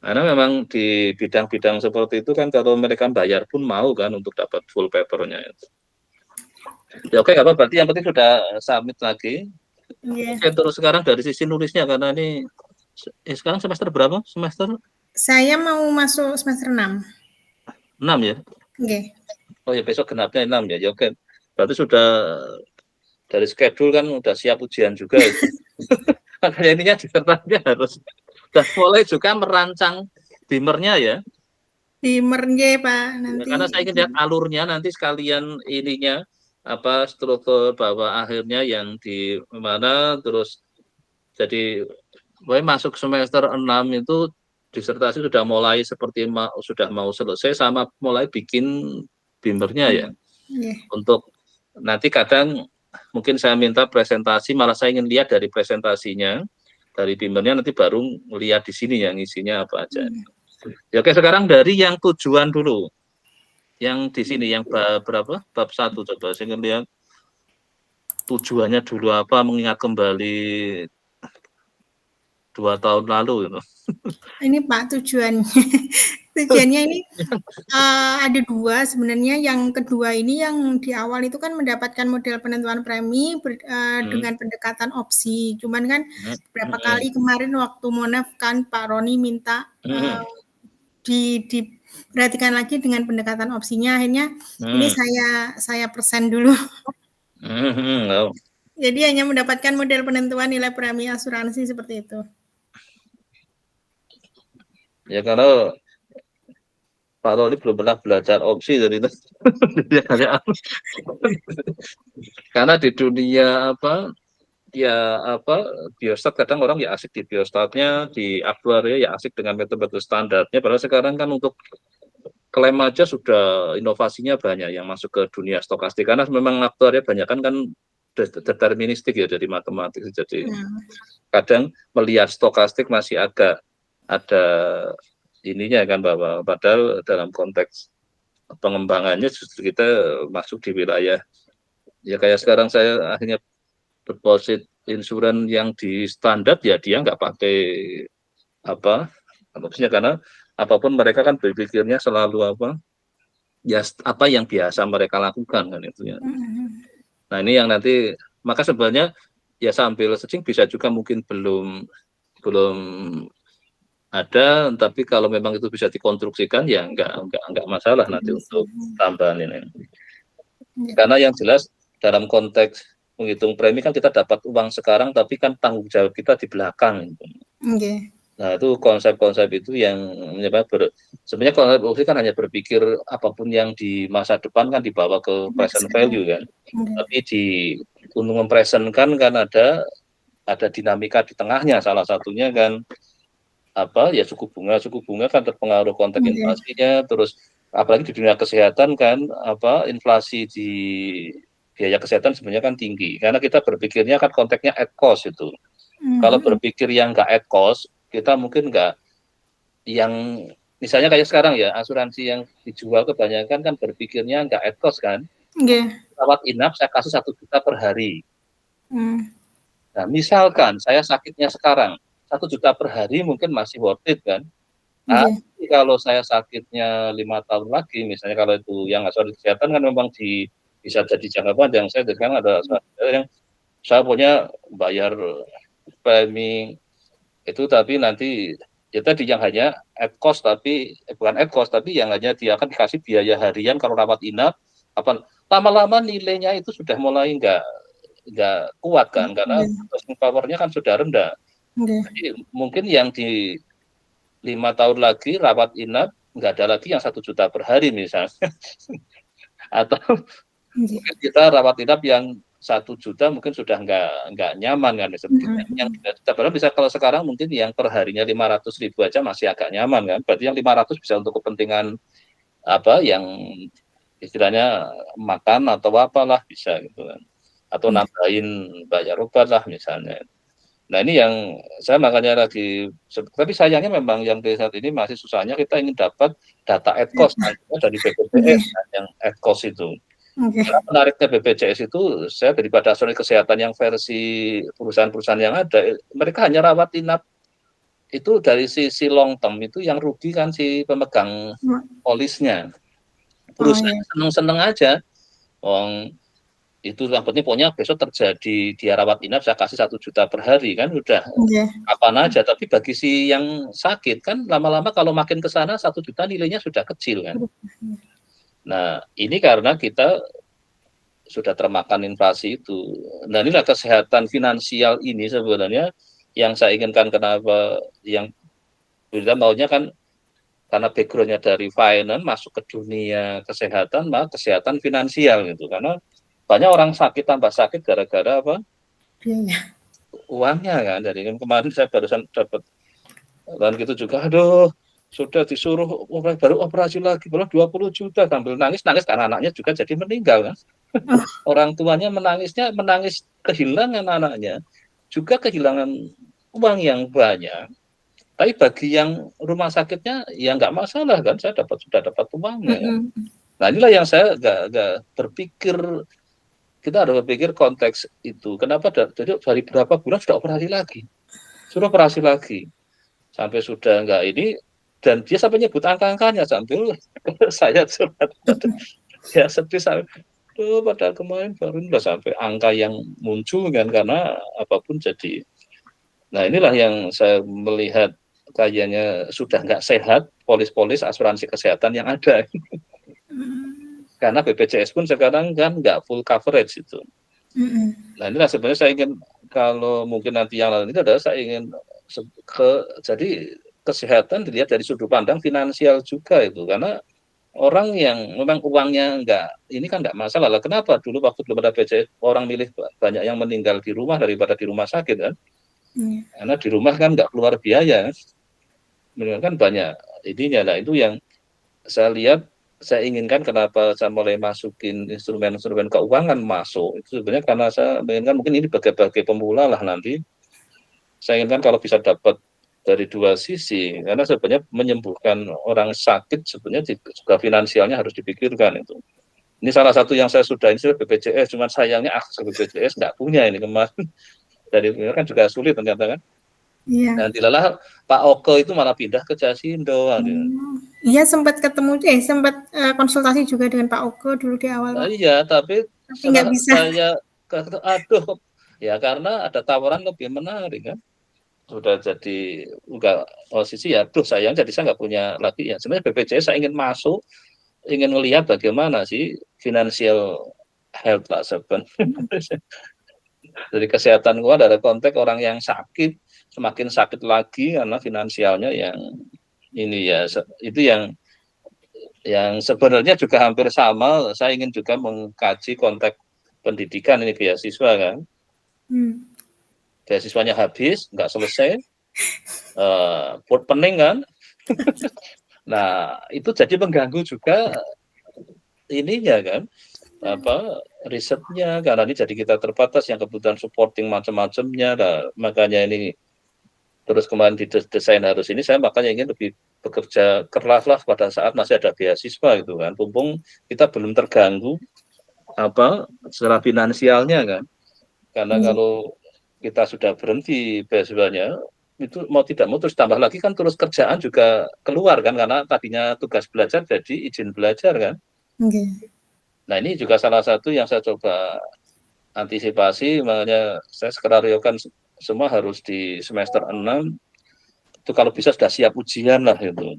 Speaker 1: Karena memang di bidang-bidang seperti itu kan kalau mereka bayar pun mau kan untuk dapat full papernya. Ya oke, nggak apa-apa. Berarti yang penting sudah submit lagi.
Speaker 5: Iya.
Speaker 1: Oke, terus sekarang dari sisi nulisnya, karena ini sekarang semester berapa? Semester
Speaker 5: Saya mau masuk semester 6.
Speaker 1: 6 ya?
Speaker 5: Oke.
Speaker 1: Oh ya, besok genapnya 6 ya. Ya oke. Berarti sudah dari schedule kan udah siap ujian juga. Makanya ininya disertasinya harus sudah mulai juga merancang bimernya ya.
Speaker 5: Bimernya Pak
Speaker 1: Ya,
Speaker 5: nanti.
Speaker 1: karena saya ingin lihat alurnya nanti sekalian ininya struktur bahwa akhirnya yang di mana terus jadi masuk semester 6 itu disertasi sudah mulai seperti sudah mau selesai sama mulai bikin bimernya ya.
Speaker 5: Iya.
Speaker 1: Untuk nanti kadang mungkin saya minta presentasi, malah saya ingin lihat dari presentasinya, dari bimernya nanti baru melihat di sini yang isinya apa aja. Ya, oke, sekarang dari yang tujuan dulu. Yang di sini yang berapa? Bab 1 coba saya ingin lihat tujuannya dulu apa, mengingat kembali 2 tahun lalu gitu.
Speaker 5: Ini Pak tujuannya. Tujuannya ini ada 2 sebenarnya. Yang kedua ini yang di awal itu kan mendapatkan model penentuan premi dengan pendekatan opsi. Cuman kan beberapa kali kemarin waktu Monaf kan Pak Roni minta diperhatikan lagi dengan pendekatan opsinya. Akhirnya ini saya persen dulu. Jadi hanya mendapatkan model penentuan nilai premi asuransi seperti itu.
Speaker 1: Ya karena Pak Roni belum pernah belajar opsi dari itu. Karena di dunia biostat kadang orang ya asik di biostatnya, di aktuaria ya asik dengan metode-metode standarnya. Padahal sekarang kan untuk klaim aja sudah inovasinya banyak yang masuk ke dunia stokastik. Karena memang aktuaria banyak kan deterministik ya dari matematik. Jadi kadang melihat stokastik masih agak ada ininya kan, bahwa padahal dalam konteks pengembangannya justru kita masuk di wilayah ya kayak sekarang saya akhirnya deposit insuran yang di standar ya dia nggak pakai maksudnya karena apapun mereka kan berpikirnya selalu apa yang biasa mereka lakukan kan itu ya. Nah ini yang nanti maka sebenarnya ya sambil searching bisa juga mungkin belum ada, tapi kalau memang itu bisa dikonstruksikan ya enggak masalah nanti untuk tambahan ini. Karena yang jelas dalam konteks menghitung premi kan kita dapat uang sekarang, tapi kan tanggung jawab kita di belakang. Nah itu konsep-konsep itu yang sebenarnya konsep opsi kan hanya berpikir apapun yang di masa depan kan dibawa ke present value kan. Tapi untuk mempresentkan kan ada dinamika di tengahnya, salah satunya kan suku bunga kan terpengaruh konteks inflasinya, terus apalagi di dunia kesehatan kan inflasi di biaya kesehatan sebenarnya kan tinggi karena kita berpikirnya kan konteksnya at cost itu. Kalau berpikir yang nggak at cost kita mungkin nggak yang misalnya kayak sekarang ya, asuransi yang dijual kebanyakan kan berpikirnya nggak at cost kan.
Speaker 5: Nggih.
Speaker 1: Rawat inap saya kasih 1 juta per hari.
Speaker 5: Hmm.
Speaker 1: Nah, misalkan saya sakitnya sekarang 1 juta per hari mungkin masih worth it kan.
Speaker 5: Nggih.
Speaker 1: Tapi kalau saya sakitnya 5 tahun lagi, misalnya kalau itu yang asuransi kesehatan kan memang bisa jadi jangka panjang. Saya sekarang ada yang saya punya bayar premi itu, tapi nanti ya tadi yang hanya at cost, tapi bukan at cost, tapi yang hanya dia akan dikasih biaya harian kalau rawat inap. Apa lama-lama nilainya itu sudah mulai nggak kuat kan, karena purchasing power-nya kan sudah rendah. Jadi mungkin yang di 5 tahun lagi rawat inap nggak ada lagi yang 1 juta per hari misalnya. Atau mungkin kita rawat inap yang 1 juta mungkin sudah nggak nyaman kan. Yang 3 juta padahal bisa, kalau sekarang mungkin yang per harinya 500.000 aja masih agak nyaman kan. Berarti yang 500 bisa untuk kepentingan apa yang istilahnya makan atau apalah bisa gitu kan. Atau nambahin bayar obat lah misalnya. Nah ini yang saya makanya lagi, tapi sayangnya memang yang di saat ini masih susahnya kita ingin dapat data at cost dari BPJS yang at cost itu. Karena menariknya BPJS itu, saya daripada asuransi kesehatan yang versi perusahaan-perusahaan yang ada, mereka hanya rawat inap itu dari sisi long term itu yang rugi kan si pemegang polisnya. Perusahaan seneng-seneng aja, itu yang penting pokoknya besok terjadi dia rawat inap saya kasih 1 juta per hari kan udah kapan aja. Tapi bagi si yang sakit kan lama-lama kalau makin ke sana 1 juta nilainya sudah kecil kan. Nah ini karena kita sudah termakan inflasi itu. Nah inilah kesehatan finansial ini sebenarnya yang saya inginkan. Kenapa yang kita maunya kan karena backgroundnya dari finance masuk ke dunia kesehatan, maka kesehatan finansial gitu. Karena banyak orang sakit tambah sakit gara-gara apa? Uangnya kan. Jadi kan kemarin saya barusan dapat dan gitu juga, aduh sudah disuruh baru operasi lagi, baru 20 juta sambil nangis karena anaknya juga jadi meninggal kan. Orang tuanya menangis kehilangan anaknya, juga kehilangan uang yang banyak. Tapi bagi yang rumah sakitnya ya nggak masalah kan, saya sudah dapat uangnya. Nah inilah yang saya nggak berpikir, kita harus berpikir konteks itu. Kenapa jadi dari berapa bulan sudah operasi lagi, sudah operasi lagi, sampai sudah nggak ini, dan dia sampai nyebut angka-angkanya sambil saya curhat, ya sedih sampai, padahal kemarin baru udah sampai angka yang muncul kan, karena apapun jadi. Nah inilah yang saya melihat kayaknya sudah nggak sehat polis-polis asuransi kesehatan yang ada. Karena BPJS pun sekarang kan nggak full coverage itu. Nah inilah sebenarnya saya ingin, kalau mungkin nanti yang lain itu adalah saya ingin jadi kesehatan dilihat dari sudut pandang finansial juga itu. Karena orang yang memang uangnya ini kan nggak masalah lah. Kenapa dulu waktu belum ada BPJS orang milih banyak yang meninggal di rumah daripada di rumah sakit kan? Karena di rumah kan nggak keluar biaya kan banyak ininya. Nah itu yang saya lihat, saya inginkan kenapa saya mulai masukin instrumen-instrumen keuangan masuk itu sebenarnya karena saya inginkan mungkin ini sebagai pemula lah nanti. Saya inginkan kalau bisa dapat dari dua sisi, karena sebenarnya menyembuhkan orang sakit sebenarnya juga finansialnya harus dipikirkan itu. Ini salah satu yang saya sudah ini BPJS, cuman sayangnya akses BPJS nggak punya ini kemarin. Dari kan juga sulit ternyata kan.
Speaker 5: Iya.
Speaker 1: Dan dilalah Pak Oke itu malah pindah ke Jasindo.
Speaker 5: Iya sempat ketemu, sempat konsultasi juga dengan Pak Oke dulu di awal.
Speaker 1: Iya, tapi
Speaker 5: nggak bisa.
Speaker 1: Saya aduh, ya karena ada tawaran lebih menarik kan. Sudah jadi enggak posisi ya, sayang jadi saya nggak punya lagi ya. Sebenarnya BPJS saya ingin masuk, ingin melihat bagaimana sih financial health lah sebenarnya. Dari kesehatan gua ada konteks orang yang sakit semakin sakit lagi karena finansialnya yang ini ya, itu yang sebenarnya juga hampir sama. Saya ingin juga mengkaji konteks pendidikan ini beasiswa kan. Beasiswanya habis, nggak selesai, pening kan. Nah itu jadi mengganggu juga ininya kan, risetnya, karena ini jadi kita terbatas yang kebutuhan supporting macam-macamnya. Nah, makanya ini terus kemarin didesain harus ini, saya makanya ingin lebih bekerja keraslah pada saat masih ada beasiswa gitu kan. Mumpung kita belum terganggu secara finansialnya kan. Karena kalau kita sudah berhenti beasiswanya, itu mau tidak mau terus tambah lagi kan terus kerjaan juga keluar kan, karena tadinya tugas belajar jadi izin belajar kan. Nah ini juga salah satu yang saya coba antisipasi, makanya saya skenariokan semua harus di semester 6 itu kalau bisa sudah siap ujian lah gitu.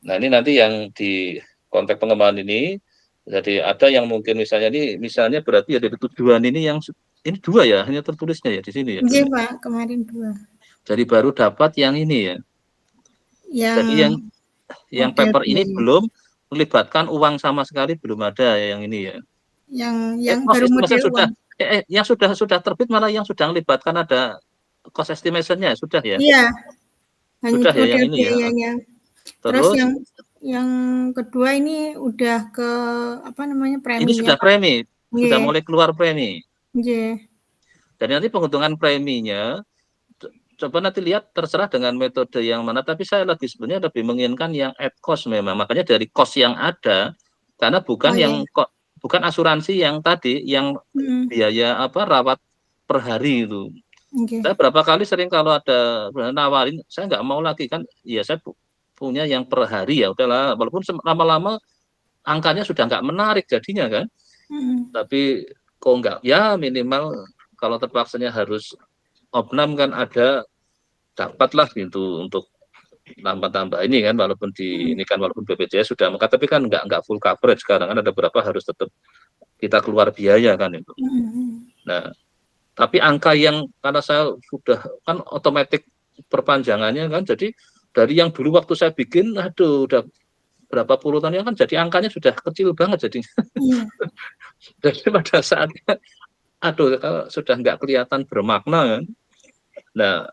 Speaker 1: Nah ini nanti yang di konteks pengembangan ini, jadi ada yang mungkin misalnya berarti ya dari tujuan ini yang ini 2 ya, hanya tertulisnya ya di sini ya.
Speaker 5: Iya Pak, kemarin 2.
Speaker 1: Jadi baru dapat yang ini ya. Jadi yang paper ini belum melibatkan uang sama sekali, belum ada ya yang ini ya.
Speaker 5: Yang baru model
Speaker 1: sudah,
Speaker 5: uang.
Speaker 1: Yang sudah terbit malah yang sudah melibatkan ada cost estimation-nya sudah ya.
Speaker 5: Iya. Hanya
Speaker 1: sudah ya yang ini
Speaker 5: biayanya.
Speaker 1: ya.
Speaker 5: Terus yang kedua ini udah ke preminya.
Speaker 1: Ini sudah premi, sudah mulai keluar premi.
Speaker 5: Iya.
Speaker 1: Dan nanti penghitungan preminya coba nanti lihat, terserah dengan metode yang mana, tapi saya sebenarnya lebih menginginkan yang at cost memang. Makanya dari cost yang ada, karena bukan bukan asuransi yang tadi yang biaya rawat per hari itu. Saya berapa kali sering kalau ada nawarin, saya nggak mau lagi kan, ya saya punya yang per hari ya udahlah, walaupun lama-lama angkanya sudah nggak menarik jadinya kan. Tapi kok nggak, ya minimal kalau terpaksanya harus opnam kan ada dapatlah gitu untuk tambah-tambah ini kan, walaupun ini kan walaupun BPJS sudah mengangkat, tapi kan nggak full coverage sekarang kan, ada beberapa harus tetap kita keluar biaya kan itu. Nah, tapi angka yang karena saya sudah kan otomatis perpanjangannya kan, jadi dari yang dulu waktu saya bikin, udah berapa puluh tahun kan, jadi angkanya sudah kecil banget jadi. Jadi pada saatnya sudah nggak kelihatan bermakna kan. Nah,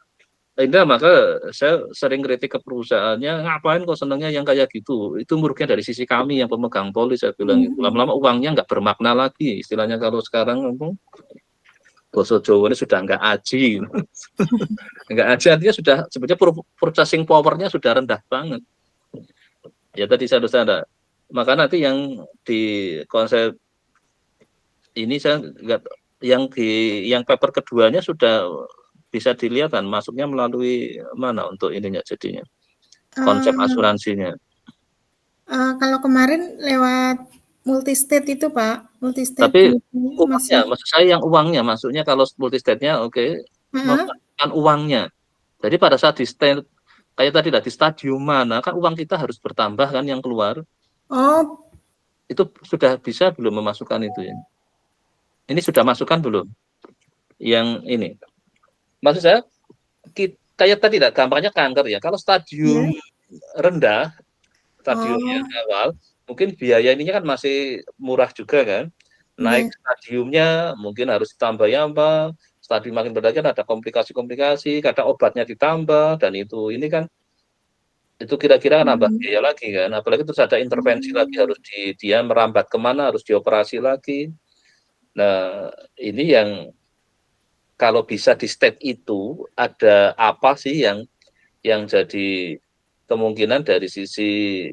Speaker 1: ini maka saya sering kritik ke perusahaannya, ngapain kok senangnya yang kayak gitu, itu merugikan dari sisi kami yang pemegang polis, saya bilang itu. Lama-lama uangnya nggak bermakna lagi, istilahnya kalau sekarang bahasa Jawa ini sudah nggak aji. Nggak aji artinya sudah sebenarnya purchasing power-nya sudah rendah banget. Ya tadi saya ada. Maka nanti yang di konsep ini saya nggak, yang paper keduanya sudah bisa dilihat kan masuknya melalui mana untuk ininya jadinya konsep asuransinya.
Speaker 5: Kalau kemarin lewat multistate itu Pak, multistate.
Speaker 1: Tapi uangnya, maksud saya yang uangnya, maksudnya kalau multistate-nya kan uangnya. Jadi pada saat di stand kayak tadi di stadium mana kan uang kita harus bertambah kan yang keluar. Itu sudah bisa belum memasukkan itu ya? Ini sudah masukkan belum? Yang ini. Maksud saya kayak tadi gampangnya kanker ya. Kalau stadium rendah, stadiumnya awal, mungkin biaya ininya kan masih murah juga kan. Naik stadiumnya mungkin harus ditambah stadium makin berdagang ada komplikasi-komplikasi, kadang obatnya ditambah dan ini kan itu kira-kira nambah biaya lagi kan. Apalagi terus ada intervensi lagi, harus dia merambat kemana, harus dioperasi lagi. Nah, ini yang kalau bisa di state itu ada apa sih yang jadi kemungkinan dari sisi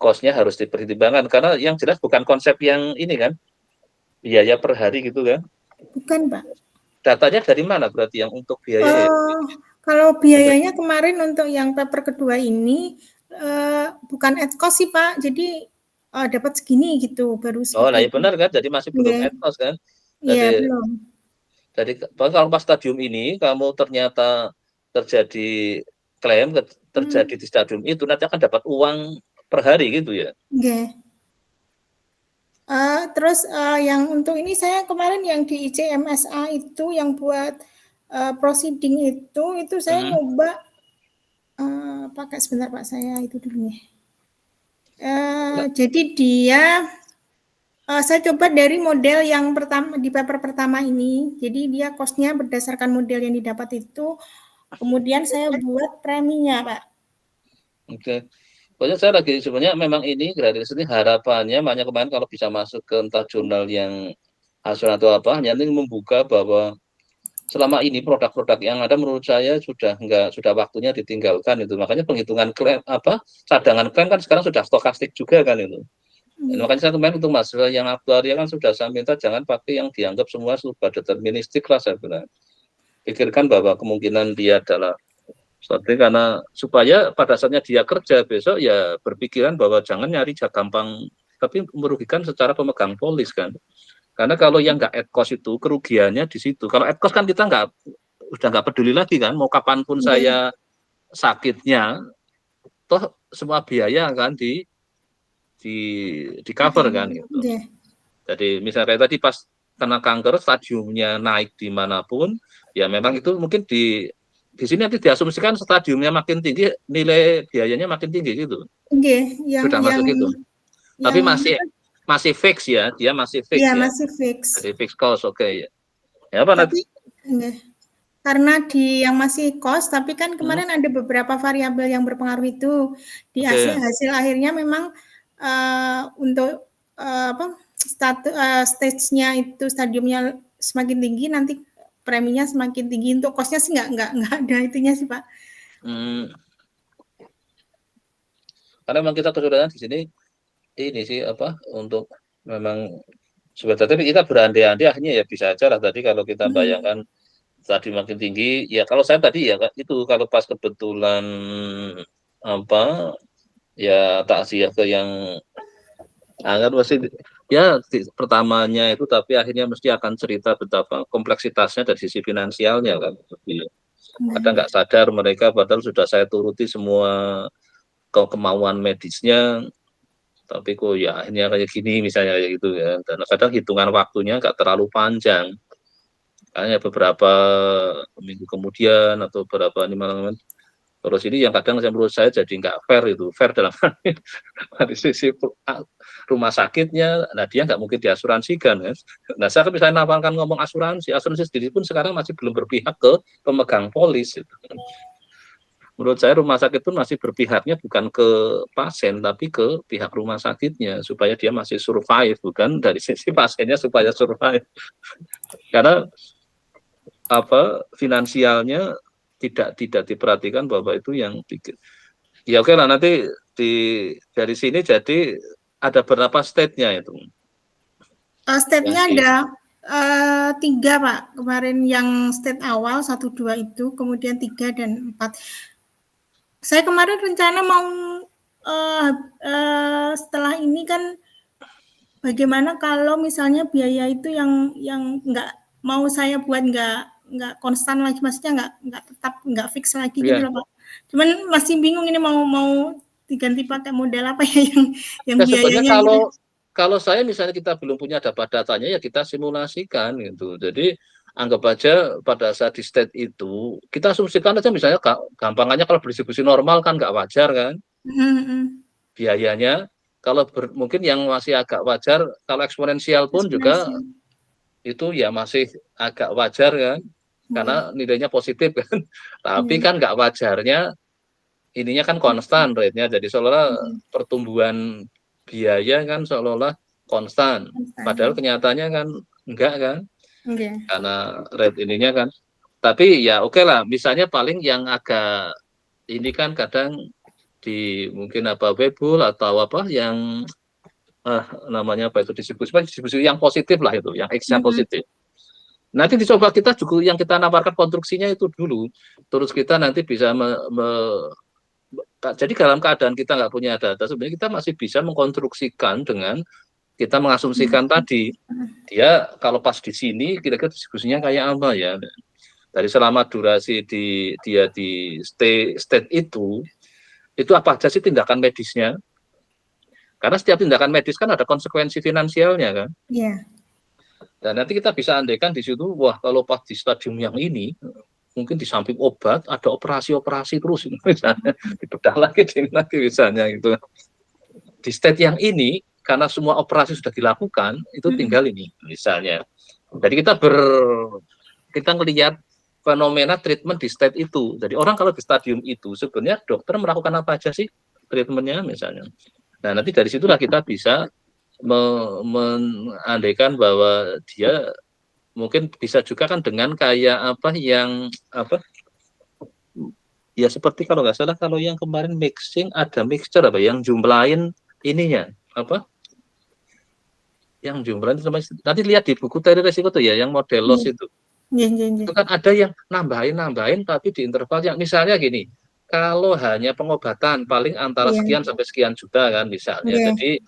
Speaker 1: cost-nya harus dipertimbangkan, karena yang jelas bukan konsep yang ini kan biaya per hari gitu kan.
Speaker 5: Bukan Pak.
Speaker 1: Datanya dari mana berarti yang untuk biaya?
Speaker 5: Kalau biayanya kemarin untuk yang paper kedua ini bukan at cost sih Pak, jadi dapat segini gitu baru.
Speaker 1: Nah ya benar kan, jadi masih belum at cost kan.
Speaker 5: Iya belum.
Speaker 1: Jadi kalau pas stadium ini kamu ternyata terjadi klaim terjadi di stadium itu, nanti akan dapat uang per hari gitu ya.
Speaker 5: Terus yang untuk ini saya kemarin yang di ICMSA itu yang buat proceeding itu saya nyoba pakai sebentar Pak, saya itu dulu ya. Jadi dia saya coba dari model yang pertama di paper pertama ini. Jadi dia cost-nya berdasarkan model yang didapat itu. Kemudian saya buat preminya, Pak.
Speaker 1: Oke. Pokoknya saya lagi sebenarnya memang ini gratis ini harapannya, makanya kemarin kalau bisa masuk ke entah jurnal yang asuransi atau apa, hanya ini membuka bahwa selama ini produk-produk yang ada menurut saya sudah waktunya ditinggalkan itu. Makanya penghitungan klaim cadangan klaim kan sekarang sudah stokastik juga kan itu. Makanya saya kemarin untuk mahasiswa yang aktuaria kan sudah saya minta jangan pakai yang dianggap semua serba deterministik lah saya bilang. Pikirkan bahwa kemungkinan dia adalah seperti karena supaya pada saatnya dia kerja besok ya berpikiran bahwa jangan nyari gampang tapi merugikan secara pemegang polis kan. Karena kalau yang nggak at cost itu kerugiannya di situ. Kalau at cost kan kita udah nggak peduli lagi kan, mau kapanpun saya sakitnya, toh semua biaya kan di cover kan gitu. Jadi misalnya kayak tadi pas kena kanker stadiumnya naik dimanapun, ya memang itu mungkin di sini nanti diasumsikan stadiumnya makin tinggi, nilai biayanya makin tinggi gitu. Sudah masuk gitu. Tapi masih fix ya, dia masih fix ya.
Speaker 5: Masih fix.
Speaker 1: Jadi fix cost, oke ya. Ya apa nanti?
Speaker 5: Karena yang masih cost, tapi kan kemarin ada beberapa variabel yang berpengaruh itu. Di hasil akhirnya memang untuk stage-nya itu stadiumnya semakin tinggi, nanti preminya semakin tinggi. Untuk cost-nya sih nggak ada itunya sih Pak.
Speaker 1: Karena memang kita kesulitan di sini ini sih untuk memang sebenarnya tapi kita berandai-andai akhirnya ya bisa aja lah tadi kalau kita bayangkan tadi makin tinggi ya kalau saya tadi ya itu kalau pas kebetulan ya takziah ke yang masih ya pertamanya itu tapi akhirnya mesti akan cerita betapa kompleksitasnya dari sisi finansialnya kan kadang nggak sadar mereka padahal sudah saya turuti semua kemauan medisnya tapi kok ya akhirnya kayak gini misalnya kayak gitu ya dan kadang hitungan waktunya nggak terlalu panjang hanya beberapa minggu kemudian atau beberapa malam terus ini yang kadang menurut saya jadi nggak fair dalam dari sisi rumah sakitnya nah dia nggak mungkin diasuransikan kan nah saya misalnya nawarkan ngomong asuransi sendiri pun sekarang masih belum berpihak ke pemegang polis gitu. Menurut saya rumah sakit pun masih berpihaknya bukan ke pasien tapi ke pihak rumah sakitnya supaya dia masih survive bukan dari sisi pasiennya supaya survive karena finansialnya tidak diperhatikan bahwa itu yang bikin ya oke lah nanti dari sini jadi ada berapa state-nya itu
Speaker 5: state-nya ada 3 Pak kemarin yang state awal 1, 2 itu kemudian 3 dan 4. Saya kemarin rencana mau setelah ini kan bagaimana kalau misalnya biaya itu yang nggak mau saya buat nggak konstan lagi maksudnya nggak tetap nggak fix lagi gitu loh Pak. Cuman masih bingung ini mau diganti pakai model apa ya yang biayanya
Speaker 1: gitu. Kalau saya misalnya kita belum punya datanya ya kita simulasikan gitu. Jadi anggap aja pada saat di state itu kita asumsikan aja misalnya gampangannya kalau berdistribusi normal kan nggak wajar kan biayanya kalau mungkin yang masih agak wajar kalau eksponensial pun juga itu ya masih agak wajar kan karena nilainya positif kan tapi kan nggak wajarnya ininya kan konstan rate-nya jadi seolah-olah pertumbuhan biaya kan seolah-olah konstan padahal kenyataannya kan enggak kan karena rate ininya kan tapi ya oke lah misalnya paling yang agak ini kan kadang di mungkin webul atau yang namanya itu distribusi yang positif lah itu yang X-nya positif nanti dicoba kita juga yang kita nawarkan konstruksinya itu dulu terus kita nanti bisa jadi dalam keadaan kita nggak punya data sebenarnya kita masih bisa mengkonstruksikan dengan kita mengasumsikan tadi dia kalau pas di sini kira-kira diskusinya kayak apa ya dari selama durasi dia di state itu apa aja sih tindakan medisnya karena setiap tindakan medis kan ada konsekuensi finansialnya kan dan nanti kita bisa andaikan di situ wah kalau pas di stadium yang ini mungkin di samping obat ada operasi terus misalnya dibedah lagi misalnya gitu di state yang ini karena semua operasi sudah dilakukan itu tinggal ini misalnya jadi kita melihat fenomena treatment di state itu jadi orang kalau di stadium itu sebenarnya dokter melakukan apa aja sih treatmentnya misalnya nah nanti dari situlah kita bisa mengandaikan bahwa dia mungkin bisa juga kan dengan kayak apa yang apa ya seperti kalau nggak salah kalau yang kemarin mixing ada mixture apa yang jumlahin ininya apa yang jumlahin nanti lihat di buku teori resiko tuh ya yang model loss itu itu kan ada yang nambahin tapi di interval yang misalnya gini kalau hanya pengobatan paling antara sekian sampai sekian juta kan misalnya jadi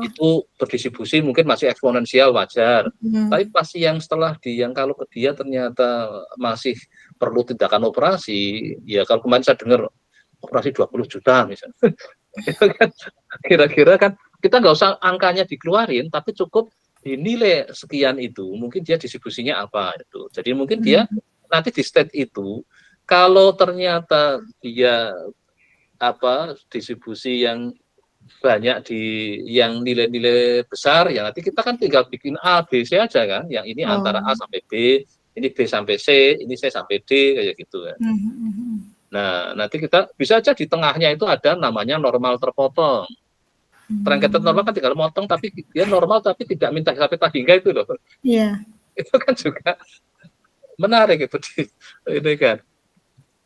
Speaker 1: itu berdistribusi mungkin masih eksponensial wajar tapi pasti yang setelah yang kalau ke dia ternyata masih perlu tindakan operasi ya kalau kemarin saya dengar operasi 20 juta misalnya itu kan kira-kira kan kita nggak usah angkanya dikeluarin tapi cukup dinilai sekian itu mungkin dia distribusinya apa itu jadi mungkin dia nanti di state itu kalau ternyata dia apa distribusi yang banyak di yang nilai-nilai besar ya nanti kita kan tinggal bikin A, B, C aja kan yang ini antara A sampai B ini B sampai C, ini C sampai D kayak gitu kan. Nah nanti kita bisa aja di tengahnya itu ada namanya normal terpotong. Truncated normal kan tinggal motong tapi dia normal tapi tidak minta sampai hingga itu loh. Iya. Itu kan juga menarik itu ini kan.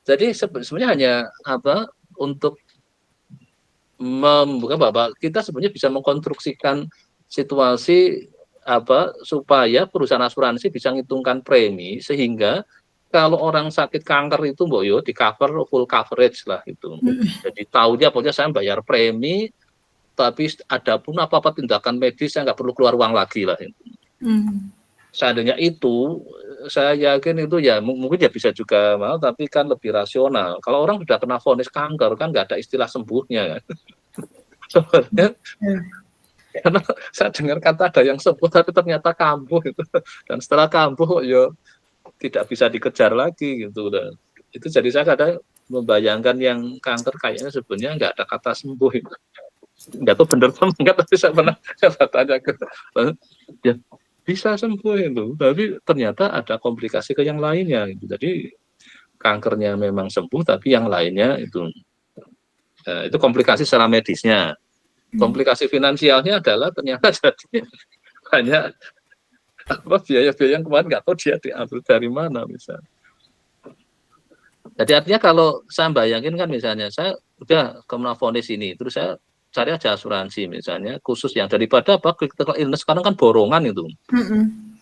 Speaker 1: Jadi sebenarnya hanya apa untuk membuka bahwa kita sebenarnya bisa mengkonstruksikan situasi apa supaya perusahaan asuransi bisa ngitungkan premi sehingga kalau orang sakit kanker itu mbok yo di cover full coverage lah itu. Jadi tahunya pokoknya saya bayar premi tapi ada pun apa-apa tindakan medis saya nggak perlu keluar uang lagi lah itu. Seandainya itu saya yakin itu ya mungkin ya bisa juga mau tapi kan lebih rasional. Kalau orang sudah kena vonis kanker kan nggak ada istilah sembuhnya kan. Sebenarnya karena saya dengar kata ada yang sembuh tapi ternyata kambuh itu dan setelah kambuh ya tidak bisa dikejar lagi gitu dan itu jadi saya kadang membayangkan yang kanker kayaknya sebenarnya nggak ada kata sembuh itu nggak tahu benar apa enggak tapi saya pernah tanya ke ya bisa sembuh itu tapi ternyata ada komplikasi ke yang lainnya gitu. Jadi kankernya memang sembuh tapi yang lainnya itu komplikasi secara medisnya. Komplikasi finansialnya adalah ternyata jadi banyak apa biaya-biaya yang kemarin nggak tahu dia diambil dari mana misalnya. Jadi artinya kalau saya bayangin kan misalnya saya udah kena vonis ini terus saya cari aja asuransi misalnya khusus yang daripada apa critical illness sekarang kan borongan itu.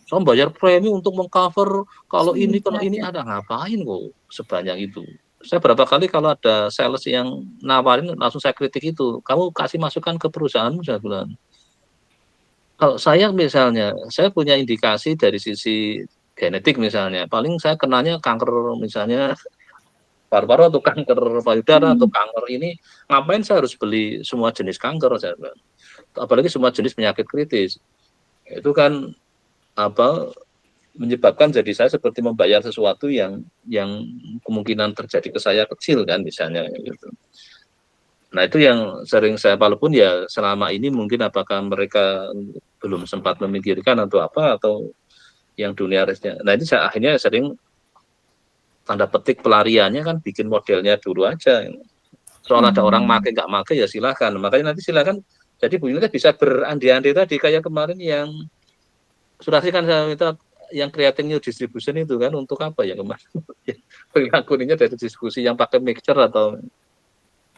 Speaker 1: So bayar premi untuk mengcover kalau ini ada ngapain kok sebanyak itu. Saya berapa kali kalau ada sales yang nawarin langsung saya kritik itu. Kamu kasih masukan ke perusahaanmu saya bilang. Kalau saya misalnya, saya punya indikasi dari sisi genetik misalnya. Paling saya kenanya kanker misalnya paru-paru atau kanker payudara atau kanker ini. Ngapain saya harus beli semua jenis kanker saya bilang. Apalagi semua jenis penyakit kritis. Itu kan apa menyebabkan jadi saya seperti membayar sesuatu yang kemungkinan terjadi ke saya kecil kan misalnya gitu. Nah itu yang sering saya walaupun ya selama ini mungkin apakah mereka belum sempat memikirkan atau apa atau yang dunia resnya. Nah ini saya akhirnya sering tanda petik pelariannya kan bikin modelnya dulu aja. Soal ada orang make nggak make ya silakan. Makanya nanti silakan. Jadi Bu Yulka bisa berandai-andai tadi kayak kemarin yang sudah kan saya minta yang creating new distribution itu kan untuk apa ya kemarin perilakunya dari distribusi yang pakai mixture atau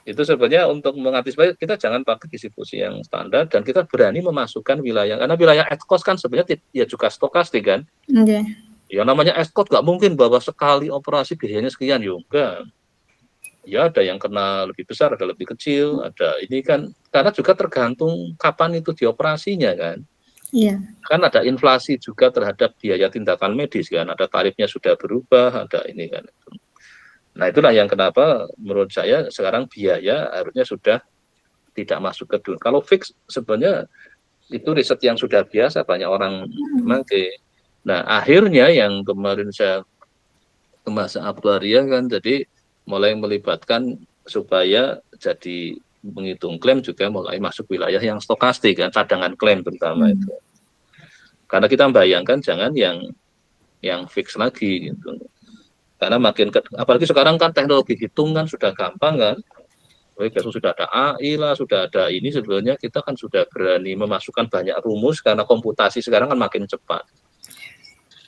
Speaker 1: itu sebenarnya untuk mengantisipasi kita jangan pakai distribusi yang standar dan kita berani memasukkan wilayah karena wilayah at cost kan sebenarnya ya juga stokastik kan ya namanya at cost nggak mungkin bahwa sekali operasi biayanya sekian juga ya ada yang kena lebih besar ada lebih kecil ada ini kan karena juga tergantung kapan itu dioperasinya kan. Iya. Kan ada inflasi juga terhadap biaya tindakan medis kan, ada tarifnya sudah berubah, ada ini kan. Nah itulah yang kenapa menurut saya sekarang biaya harusnya sudah tidak masuk ke dunia. Kalau fix sebenarnya itu riset yang sudah biasa banyak orang memakai. Nah akhirnya yang kemarin saya ke masa aktuaria kan, jadi mulai melibatkan supaya jadi menghitung klaim juga mulai masuk wilayah yang stokastik kan, cadangan klaim terutama itu. Karena kita membayangkan jangan yang fix lagi gitu. Karena makin apalagi sekarang kan teknologi hitung kan sudah gampang kan. Sudah ada AI lah, sudah ada ini sebenarnya kita kan sudah berani memasukkan banyak rumus karena komputasi sekarang kan makin cepat.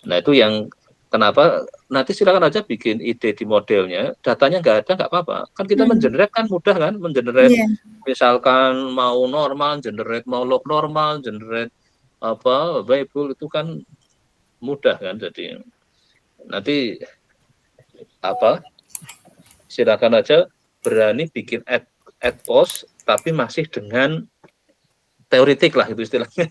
Speaker 1: Nah itu yang kenapa nanti silakan aja bikin ide di modelnya, datanya nggak ada nggak apa-apa. Kan kita mengenerate kan mudah kan, mengenerate
Speaker 5: Iya.
Speaker 1: misalkan mau normal, generate mau log normal, generate apa Bible itu kan mudah kan. Jadi nanti apa silakan aja berani bikin ad post tapi masih dengan teoretik lah itu istilahnya.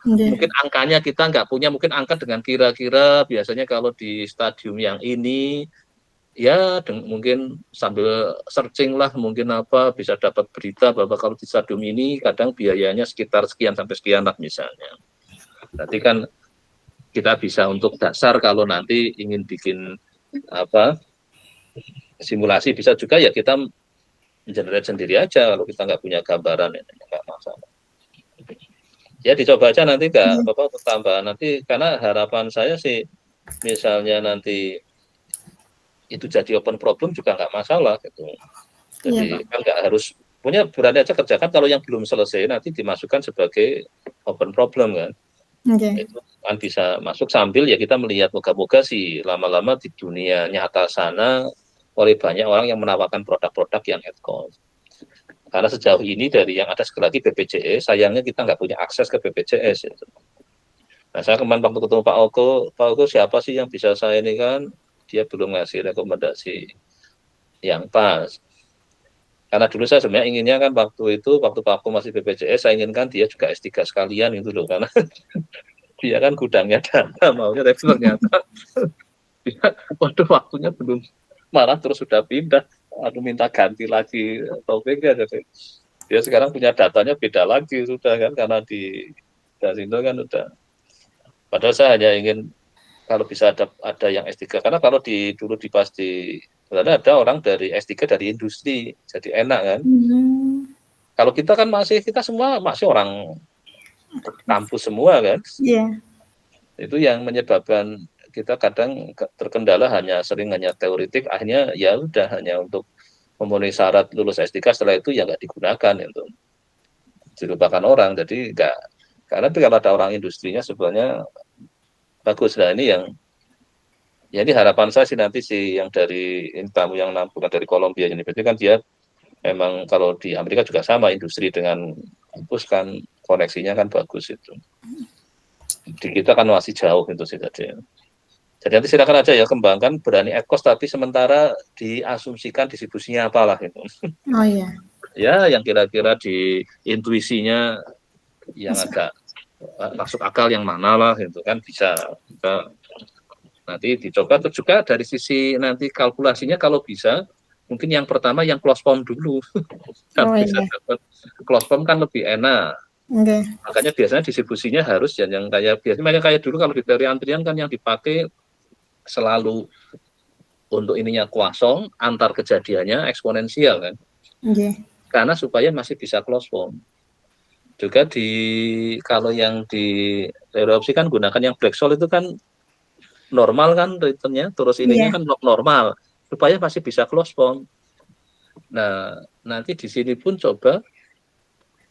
Speaker 5: Iya.
Speaker 1: Mungkin angkanya kita nggak punya, mungkin angka dengan kira-kira biasanya kalau di stadium yang ini ya mungkin sambil searching lah mungkin apa bisa dapat berita bahwa kalau di stadium ini kadang biayanya sekitar sekian sampai sekian lah misalnya. Nanti kan kita bisa untuk dasar kalau nanti ingin bikin apa simulasi bisa juga ya kita generate sendiri aja kalau kita nggak punya gambaran ya nggak masalah. Ya dicoba aja nanti nggak apa-apa untuk tambahan nanti karena harapan saya sih misalnya nanti itu jadi open problem juga nggak masalah gitu. Jadi kan nggak harus punya berani aja kerjakan kalau yang belum selesai nanti dimasukkan sebagai open problem kan. Itu kan bisa masuk sambil ya kita melihat moga-moga sih lama-lama di dunia nyata sana oleh banyak orang yang menawarkan produk-produk yang ad cost. Karena sejauh ini dari yang ada sekali lagi BPJS, sayangnya kita nggak punya akses ke BPJS. Gitu. Nah saya kemarin waktu ketemu Pak Ogo siapa sih yang bisa saya ini kan, dia belum ngasih rekomendasi yang pas. Karena dulu saya sebenarnya inginnya kan waktu Pak Ogo masih BPJS, saya inginkan dia juga S3 sekalian itu loh, karena dia kan gudangnya dana maunya, tapi ternyata dia, waduh waktunya belum malah terus sudah pindah. Aduh minta ganti lagi topiknya jadi dia sekarang punya datanya beda lagi sudah kan karena di Dasindo kan udah padahal saya hanya ingin kalau bisa ada yang S3 karena kalau dulu pasti ada orang dari S3 dari industri jadi enak kan kalau kita kan kita semua masih orang kampus semua kan itu yang menyebabkan kita kadang terkendala hanya teoretik akhirnya ya udah hanya untuk memenuhi syarat lulus S3 setelah itu ya nggak digunakan untuk dilupakan orang jadi nggak karena kalau ada orang industrinya sebenarnya bagus. Nah ini yang ya ini harapan saya sih nanti yang dari tamu yang bukan dari Columbia University kan dia memang kalau di Amerika juga sama industri dengan kampus kan koneksinya kan bagus itu di kita kan masih jauh itu sih tadi. Jadi nanti silakan aja ya kembangkan berani ad cost tapi sementara diasumsikan distribusinya apalah itu. Oh iya. Ya yang kira-kira di intuisinya yang agak masuk akal yang mana lah itu kan bisa nanti dicoba terus juga dari sisi nanti kalkulasinya kalau bisa mungkin yang pertama yang close form dulu. Bisa dapat close form kan lebih enak. Makanya biasanya distribusinya harus yang kayak dulu kalau di teori antrian kan yang dipakai selalu untuk ininya kosong antar kejadiannya eksponensial kan karena supaya masih bisa close form juga kalau yang di teori opsi kan gunakan yang Black-Scholes itu kan normal kan returnnya terus ininya kan log normal supaya masih bisa close form. Nah nanti di sini pun coba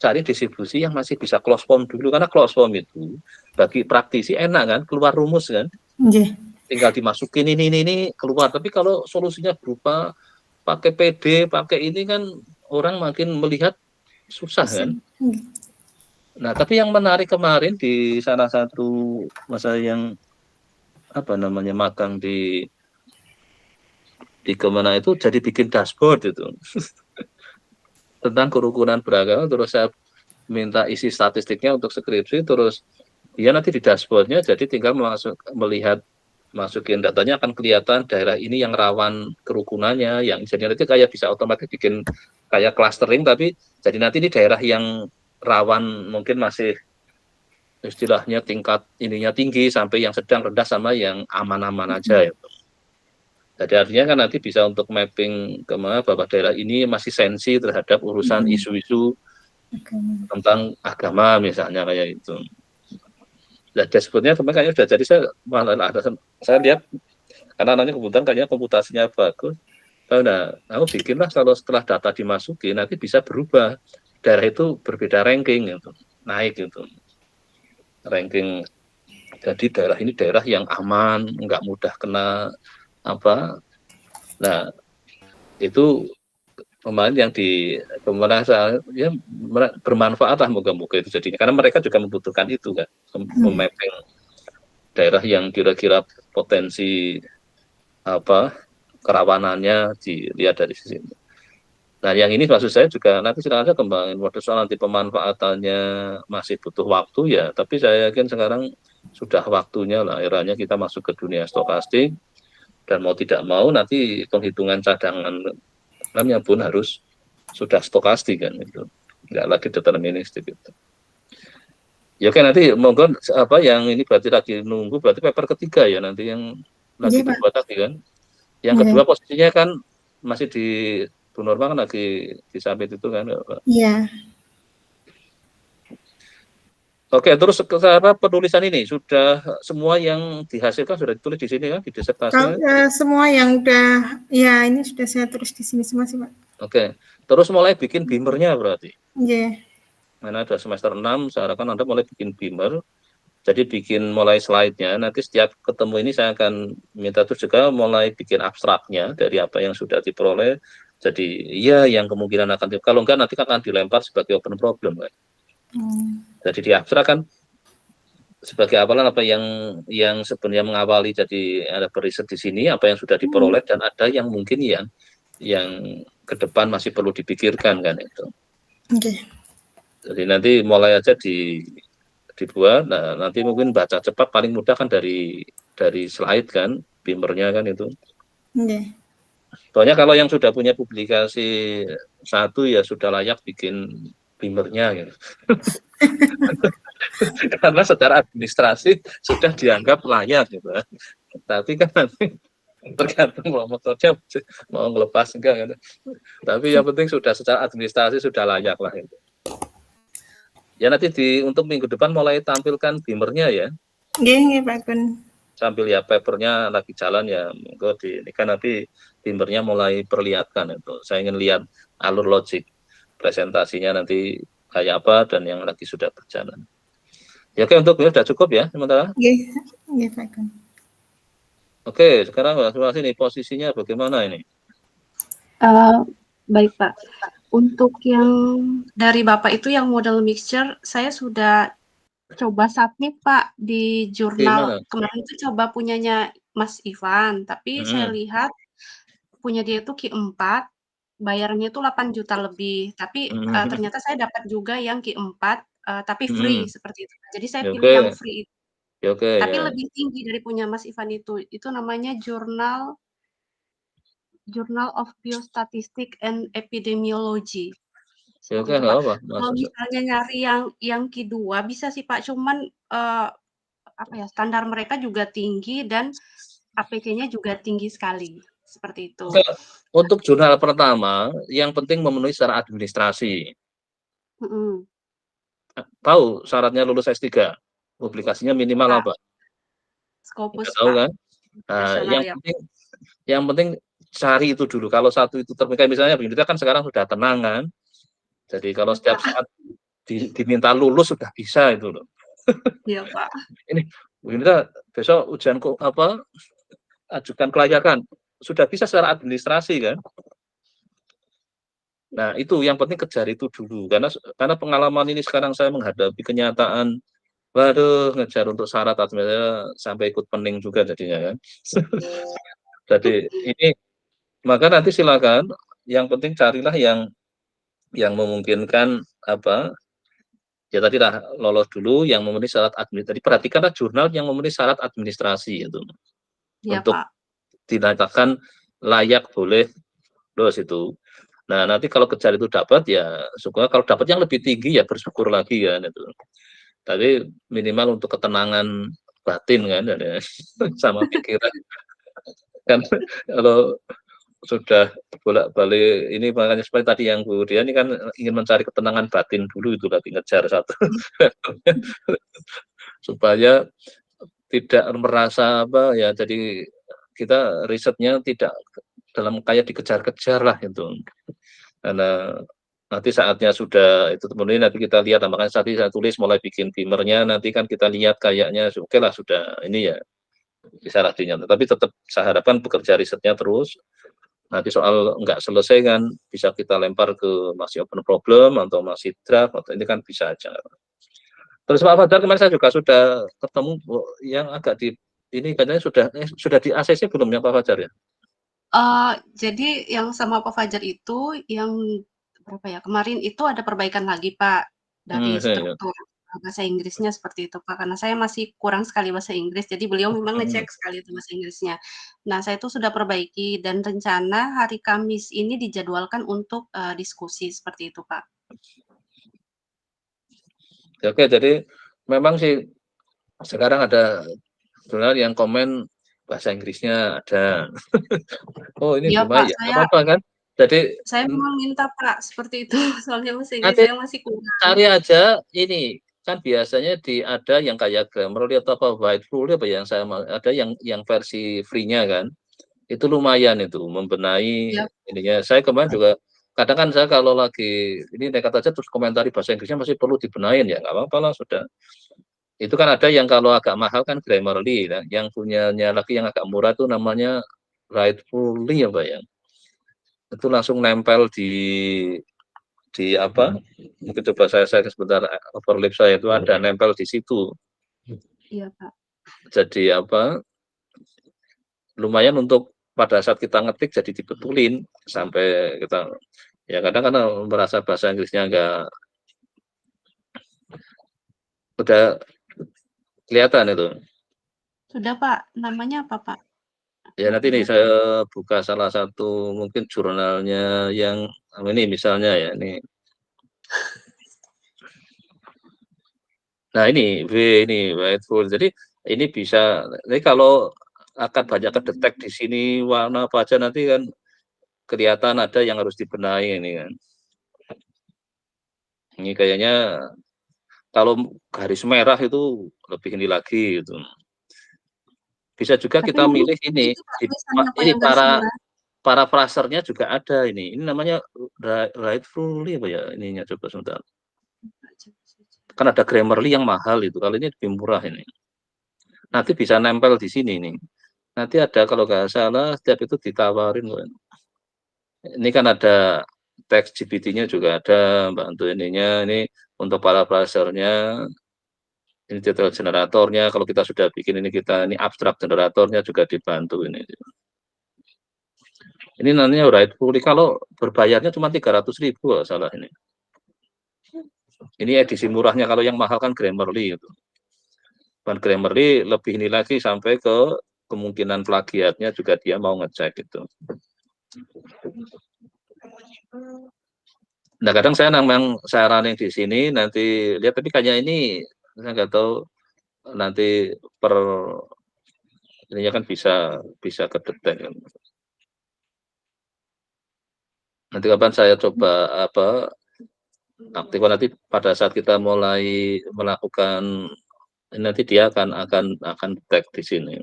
Speaker 1: cari distribusi yang masih bisa close form dulu karena close form itu bagi praktisi enak kan keluar rumus kan tinggal dimasukin ini keluar. Tapi kalau solusinya berupa pakai PD, pakai ini kan orang makin melihat susah kan. Nah, tapi yang menarik kemarin di salah satu masa yang magang di kemana itu jadi bikin dashboard itu tentang kerukunan beragama terus saya minta isi statistiknya untuk skripsi terus dia nanti di dashboardnya jadi tinggal masukin datanya akan kelihatan daerah ini yang rawan kerukunannya yang jadi nanti kayak bisa otomatis bikin kayak clustering tapi jadi nanti ini daerah yang rawan mungkin masih istilahnya tingkat ininya tinggi sampai yang sedang rendah sama yang aman-aman aja ya. Jadi artinya kan nanti bisa untuk mapping kemana bahwa daerah ini masih sensi terhadap urusan isu-isu tentang agama misalnya kayak itu. Nah, dashboardnya kayaknya sudah jadi saya lihat karena anaknya kebetulan kayaknya komputasinya bagus. Nah, aku bikinlah kalau setelah data dimasuki nanti bisa berubah daerah itu berbeda ranking gitu, naik gitu ranking Jadi daerah ini daerah yang aman, nggak mudah kena apa. Nah, itu pemain yang di merasa ya bermanfaat lah moga-moga itu jadinya, karena mereka juga membutuhkan itu kan, memapping daerah yang kira-kira potensi apa kerawanannya dilihat dari sisi ini. Nah, yang ini maksud saya juga nanti silakan saja kembangin pada soal nanti pemanfaatannya masih butuh waktu ya, tapi saya yakin sekarang sudah waktunya lah, eranya kita masuk ke dunia stokastik, dan mau tidak mau nanti penghitungan cadangan namanya pun harus sudah stokastik kan, itu nggak lagi deterministik gitu. Ya oke, nanti monggo apa yang ini berarti lagi nunggu berarti paper ketiga ya nanti yang lagi
Speaker 5: Iya, Pak.
Speaker 1: dibuat tadi kan. Yang
Speaker 5: Iya.
Speaker 1: kedua posisinya kan masih di Bu Norma kan lagi di submit itu kan, Pak.
Speaker 5: Iya.
Speaker 1: Oke, terus cara penulisan ini sudah semua yang dihasilkan sudah ditulis di sini kan di disertasi.
Speaker 5: Kalau semua yang udah ya ini sudah saya tulis di sini semua sih, Pak.
Speaker 1: Oke. Terus mulai bikin beamernya berarti.
Speaker 5: Iya.
Speaker 1: Mana ada semester 6, saya harapkan Anda mulai bikin beamer. Jadi bikin mulai slide-nya, nanti setiap ketemu ini saya akan minta tuh juga mulai bikin abstraknya dari apa yang sudah diperoleh. Jadi iya yang kemungkinan akan, kalau enggak nanti akan dilempar sebagai open problem kan. Jadi di abstrak kan sebagai awalan apa yang sebenarnya mengawali, jadi ada periset di sini apa yang sudah diperoleh dan ada yang mungkin yang ke depan masih perlu dipikirkan kan itu.
Speaker 5: Oke.
Speaker 1: Jadi nanti mulai aja dibuat. Nah, nanti mungkin baca cepat paling mudah kan dari slide kan, beamernya kan itu.
Speaker 5: Oke.
Speaker 1: Soalnya kalau yang sudah punya publikasi satu ya sudah layak bikin beamernya gitu. Karena secara administrasi sudah dianggap layak gitu. Tapi kan nanti tergantung mau motornya mau ngelepas enggak gitu. Tapi yang penting sudah secara administrasi sudah layak lah itu. Ya nanti untuk minggu depan mulai tampilkan beamernya ya.
Speaker 5: Oke, Pak Kun.
Speaker 1: Sambil ya papernya lagi jalan ya, monggo ini kan nanti beamernya mulai perlihatkan itu. Saya ingin lihat alur logik presentasinya nanti kayak apa dan yang lagi sudah berjalan. Ya oke, untuk ini sudah cukup ya sementara.
Speaker 5: Oke, Pak Kun.
Speaker 1: Oke, sekarang Mbak ini posisinya bagaimana ini?
Speaker 6: Baik Pak. Untuk yang dari Bapak itu yang model mixture, saya sudah coba submit Pak di jurnal. Kemarin itu coba punyanya Mas Ivan, tapi saya lihat punya dia itu Q4, bayarnya itu 8 juta lebih. Tapi ternyata saya dapat juga yang Q4, tapi free seperti itu. Jadi saya pilih yang free itu. Tapi lebih tinggi dari punya Mas Ivan itu. Itu namanya Journal of Biostatistics and Epidemiology. Kalau misalnya nyari yang Q2 bisa sih Pak, cuman standar mereka juga tinggi dan APC-nya juga tinggi sekali. Seperti itu.
Speaker 1: Untuk jurnal pertama, yang penting memenuhi secara administrasi. Tahu syaratnya lulus S3? Publikasinya minimal apa?
Speaker 6: Scopus,
Speaker 1: tahu
Speaker 6: Pak.
Speaker 1: Kan? Nah, yang penting cari itu dulu. Kalau satu itu terbuka, misalnya Bu Yunita kan sekarang sudah tenang kan. Jadi kalau setiap saat diminta lulus sudah bisa itu loh.
Speaker 6: Iya Pak.
Speaker 1: Ini Bu Yunita besok ujian ajukan kelayakan sudah bisa secara administrasi kan. Nah itu yang penting kejar itu dulu karena pengalaman ini sekarang saya menghadapi kenyataan. Waduh, ngejar untuk syarat administrasi sampai ikut pening juga jadinya kan. Jadi ini maka nanti silakan, yang penting carilah yang memungkinkan ya tadi lah lolos dulu yang memenuhi syarat administrasi. Perhatikanlah jurnal yang memenuhi syarat administrasi itu
Speaker 6: ya,
Speaker 1: untuk dinyatakan layak boleh lulus itu. Nah nanti kalau kejar itu dapat ya syukur, kalau dapat yang lebih tinggi ya bersyukur lagi kan itu. Tapi minimal untuk ketenangan batin kan sama pikiran kan kalau sudah bolak-balik ini makanya seperti tadi yang Bu Dia ini kan ingin mencari ketenangan batin dulu itu lagi ngejar satu supaya tidak merasa ya jadi kita risetnya tidak dalam kayak dikejar-kejar lah itu karena nanti saatnya sudah itu kemudian nanti kita lihat, makanya tadi saya tulis mulai bikin beamernya, nanti kan kita lihat kayaknya oke lah sudah ini ya bisa lah dinyatakan. Tapi tetap saya harapkan bekerja risetnya terus. Nanti soal nggak selesai kan bisa kita lempar ke masih open problem atau masih draft atau ini kan bisa aja. Terus Pak Fajar kemarin saya juga sudah ketemu yang agak di ini katanya sudah di ACC belum ya Pak Fajar ya?
Speaker 6: Jadi yang sama Pak Fajar itu yang berapa ya? Kemarin itu ada perbaikan lagi Pak dari struktur bahasa Inggrisnya seperti itu Pak. Karena saya masih kurang sekali bahasa Inggris, jadi beliau memang ngecek sekali itu bahasa Inggrisnya. Nah, saya itu sudah perbaiki dan rencana hari Kamis ini dijadwalkan untuk diskusi seperti itu Pak.
Speaker 1: Oke, jadi memang sih sekarang ada sebenarnya yang komen bahasa Inggrisnya ada. Oh ini
Speaker 6: Iya Pak,
Speaker 1: lumayan, apa-apa kan? Jadi
Speaker 6: saya memang minta Pak seperti itu, soalnya bahasa Inggris
Speaker 1: nanti
Speaker 6: saya masih kurang.
Speaker 1: cari aja ini kan biasanya ada yang kayak Grammarly atau apa Whiteful apa yang saya ada yang versi free-nya kan. Itu lumayan itu membenahi ininya. Saya kemarin juga kadang kan saya kalau lagi ini nekat aja terus komentari bahasa Inggrisnya masih perlu dibenahin ya nggak apa-apa lah sudah. Itu kan ada yang kalau agak mahal kan Grammarly, nah, yang punyanya lagi yang agak murah itu namanya Rightfully ya Pak ya. Itu langsung nempel di apa? Mungkin coba saya sebentar overlap saya itu ada nempel di situ.
Speaker 6: Iya Pak.
Speaker 1: Jadi apa? Lumayan untuk pada saat kita ngetik jadi dibetulin sampai kita ya kadang karena merasa bahasa Inggrisnya enggak udah kelihatan itu.
Speaker 6: Sudah Pak, namanya apa Pak?
Speaker 1: Ya nanti nih saya buka salah satu mungkin jurnalnya yang ini misalnya ya ini. Nah ini ini Whiteful. Jadi ini bisa. Ini kalau akan banyak kedetek di sini warna apa aja nanti kan kelihatan ada yang harus dibenahi ini kan. Ini kayaknya kalau garis merah itu lebih ini lagi gitu. Bisa juga
Speaker 6: Tapi
Speaker 1: kita milih ini ini para frasernya juga ada ini. Ini namanya Rightfully apa ya ininya coba sebentar. Kan ada Grammarly yang mahal itu. Kali ini lebih murah ini. Nanti bisa nempel di sini nih. Nanti ada kalau nggak salah setiap itu ditawarin. Ini kan ada teks GPT-nya juga ada bantu ininya. Ini untuk para frasernya. Ini detail generatornya. Kalau kita sudah bikin ini ini abstrak generatornya juga dibantu ini. Ini nantinya Rightfully kalau berbayarnya cuma 300.000 salah ini. Ini edisi murahnya, kalau yang mahal kan Grammarly itu. Dan Grammarly lebih ini lagi sampai ke kemungkinan plagiatnya juga dia mau ngecek itu. Nah kadang saya memang saranin di sini nanti lihat tapi kayaknya ini saya nggak tahu nanti per ininya kan bisa kedetek kan. Nanti kapan saya coba apa aktifkan nanti pada saat kita mulai melakukan nanti dia akan tag di sini.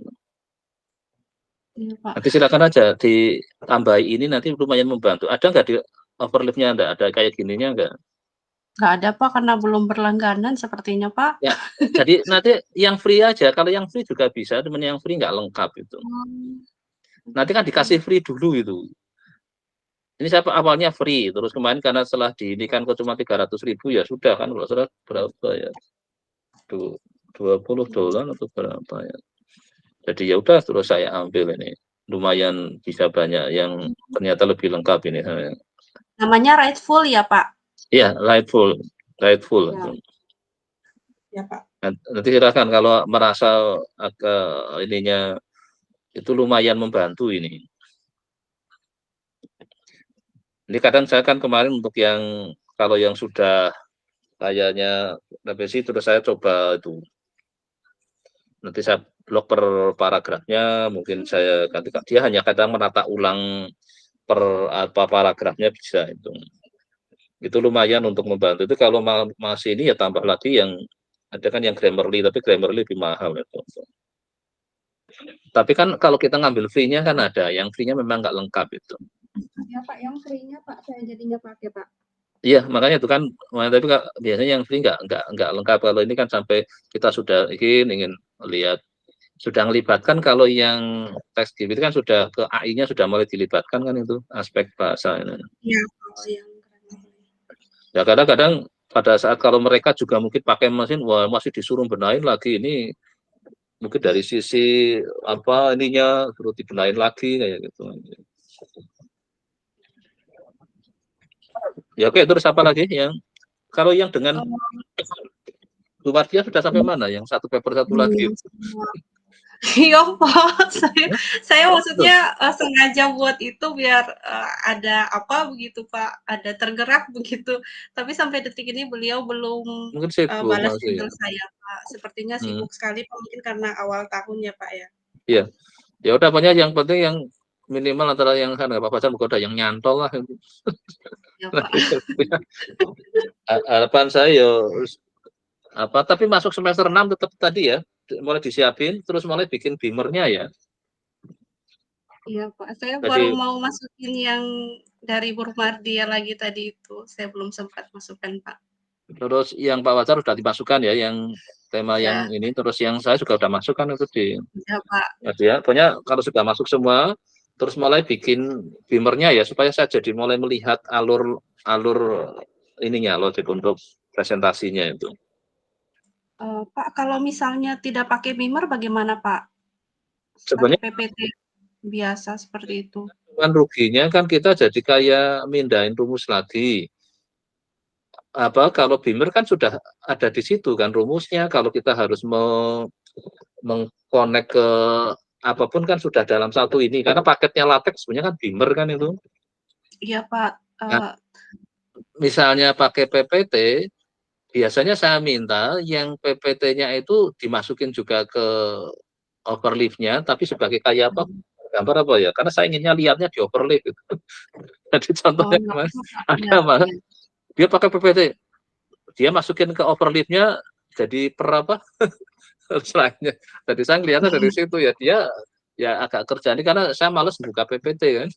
Speaker 6: Iya, Pak.
Speaker 1: Nanti silakan aja ditambah ini nanti lumayan membantu. Ada nggak di overlap-nya ada kayak gininya nggak?
Speaker 6: Nggak ada Pak karena belum berlangganan sepertinya Pak.
Speaker 1: Ya, jadi nanti yang free aja. Kalau yang free juga bisa, teman yang free nggak lengkap itu. Nanti kan dikasih free dulu itu. Ini saya awalnya free, terus kemarin karena setelah diinikan kok cuma 300.000 ya sudah kan kalau salah berapa ya? $20 atau berapa ya? Jadi ya udah terus saya ambil ini. Lumayan bisa banyak yang ternyata lebih lengkap ini.
Speaker 6: Namanya Rightful ya, Pak?
Speaker 1: Iya, Rightful.
Speaker 6: Ya, Pak.
Speaker 1: Nanti silakan kalau merasa agak ininya itu lumayan membantu ini. Ini kadang saya kan kemarin untuk yang kalau yang sudah kayaknya revisi terus saya coba itu. Nanti saya blok per paragrafnya, mungkin saya ganti dia hanya kadang menata ulang per apa paragrafnya bisa itu. Itu lumayan untuk membantu. Itu kalau masih ini ya tambah lagi yang ada kan yang Grammarly, tapi Grammarly lebih mahal itu. Tapi kan kalau kita ngambil free-nya kan ada, yang free-nya memang nggak lengkap itu.
Speaker 6: Ya Pak, yang free-nya Pak, saya jadi nggak pakai Pak.
Speaker 1: Iya, makanya itu kan, tapi biasanya yang free nggak lengkap. Kalau ini kan sampai kita sudah ingin lihat, sudah melibatkan. Kalau yang teks itu kan sudah ke AI-nya sudah mulai dilibatkan kan, itu aspek bahasa ini.
Speaker 6: Iya, kalau yang
Speaker 1: Ya kadang-kadang pada saat kalau mereka juga mungkin pakai mesin, wah masih disuruh benahin lagi, ini mungkin dari sisi apa ininya suruh dibenahin lagi kayak gitu. Ya oke, terus apa lagi yang kalau yang dengan Bu Mardia sudah sampai mana? Yang satu paper satu lagi.
Speaker 6: Iya Pak, saya maksudnya sengaja buat itu biar ada apa begitu Pak, ada tergerak begitu. Tapi sampai detik ini beliau belum
Speaker 1: Mungkin sibuk
Speaker 6: balas
Speaker 1: masih.
Speaker 6: email saya Pak. Sepertinya sibuk sekali Pak, mungkin karena awal tahun ya Pak ya.
Speaker 1: Iya. Ya udah, pokoknya yang penting yang minimal antara yang sana Pak Fajar bukan ada yang nyantol lah.
Speaker 6: Ya Pak.
Speaker 1: Harapan saya apa, tapi masuk semester 6 tetap tadi ya, mulai disiapin, terus mulai bikin beamernya ya.
Speaker 6: Iya Pak, saya
Speaker 1: Jadi,
Speaker 6: baru mau masukin yang dari Bu Mardia lagi tadi itu, saya belum sempat masukkan Pak.
Speaker 1: Terus yang Pak Fajar sudah dimasukkan ya, yang tema
Speaker 6: Ya.
Speaker 1: yang ini, terus yang saya juga sudah masukkan itu di.
Speaker 6: Ya Pak.
Speaker 1: Ya, pokoknya kalau sudah masuk semua, terus mulai bikin beamernya ya, supaya saya jadi mulai melihat alur ininya logic untuk presentasinya itu.
Speaker 6: Pak, kalau misalnya tidak pakai beamer bagaimana Pak?
Speaker 1: Sebenarnya
Speaker 6: PPT biasa seperti itu.
Speaker 1: Kan ruginya kan kita jadi kayak mindahin rumus lagi. Apa kalau beamer kan sudah ada di situ kan rumusnya, kalau kita harus mengkonek ke apapun kan sudah dalam satu ini, karena paketnya latex sebenarnya kan beamer kan itu.
Speaker 6: Iya Pak.
Speaker 1: Nah, misalnya pakai PPT, biasanya saya minta yang PPT-nya itu dimasukin juga ke overleaf-nya, tapi sebagai kayak apa, gambar apa ya, karena saya inginnya lihatnya di overleaf gitu. Jadi contohnya Mas, ada Mas, dia pakai PPT, dia masukin ke overleaf-nya jadi per apa selainnya. Jadi saya ngelihatnya dari situ ya, dia ya agak kerja ini karena saya males buka PPT kan.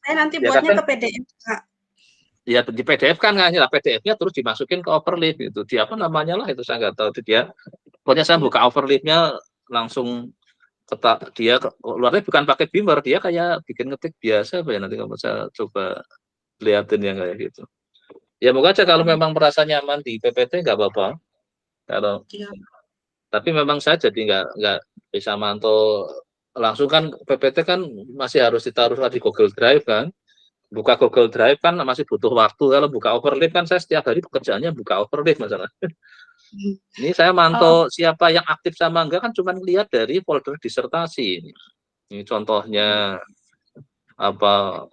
Speaker 6: Saya nanti buatnya ke PDF Kak.
Speaker 1: Ya di PDF kan nggak, PDF-nya terus dimasukin ke overleaf itu. Dia apa namanya lah itu saya nggak tahu. Dia pokoknya saya buka overleaf-nya langsung dia luarnya bukan pakai beamer, dia kayak bikin ngetik biasa apa ya, nanti kalau saya coba liatin yang kayak gitu. Ya moga aja kalau memang merasa nyaman di PPT nggak apa-apa. Kalau tapi memang saya jadi nggak bisa mantau langsung kan, PPT kan masih harus ditaruh di Google Drive kan. Buka Google Drive kan masih butuh waktu. Kalau buka overleaf kan saya setiap hari pekerjaannya buka overleaf masalah. Ini saya mantau siapa yang aktif sama enggak kan cuma lihat dari folder disertasi. Ini contohnya apa,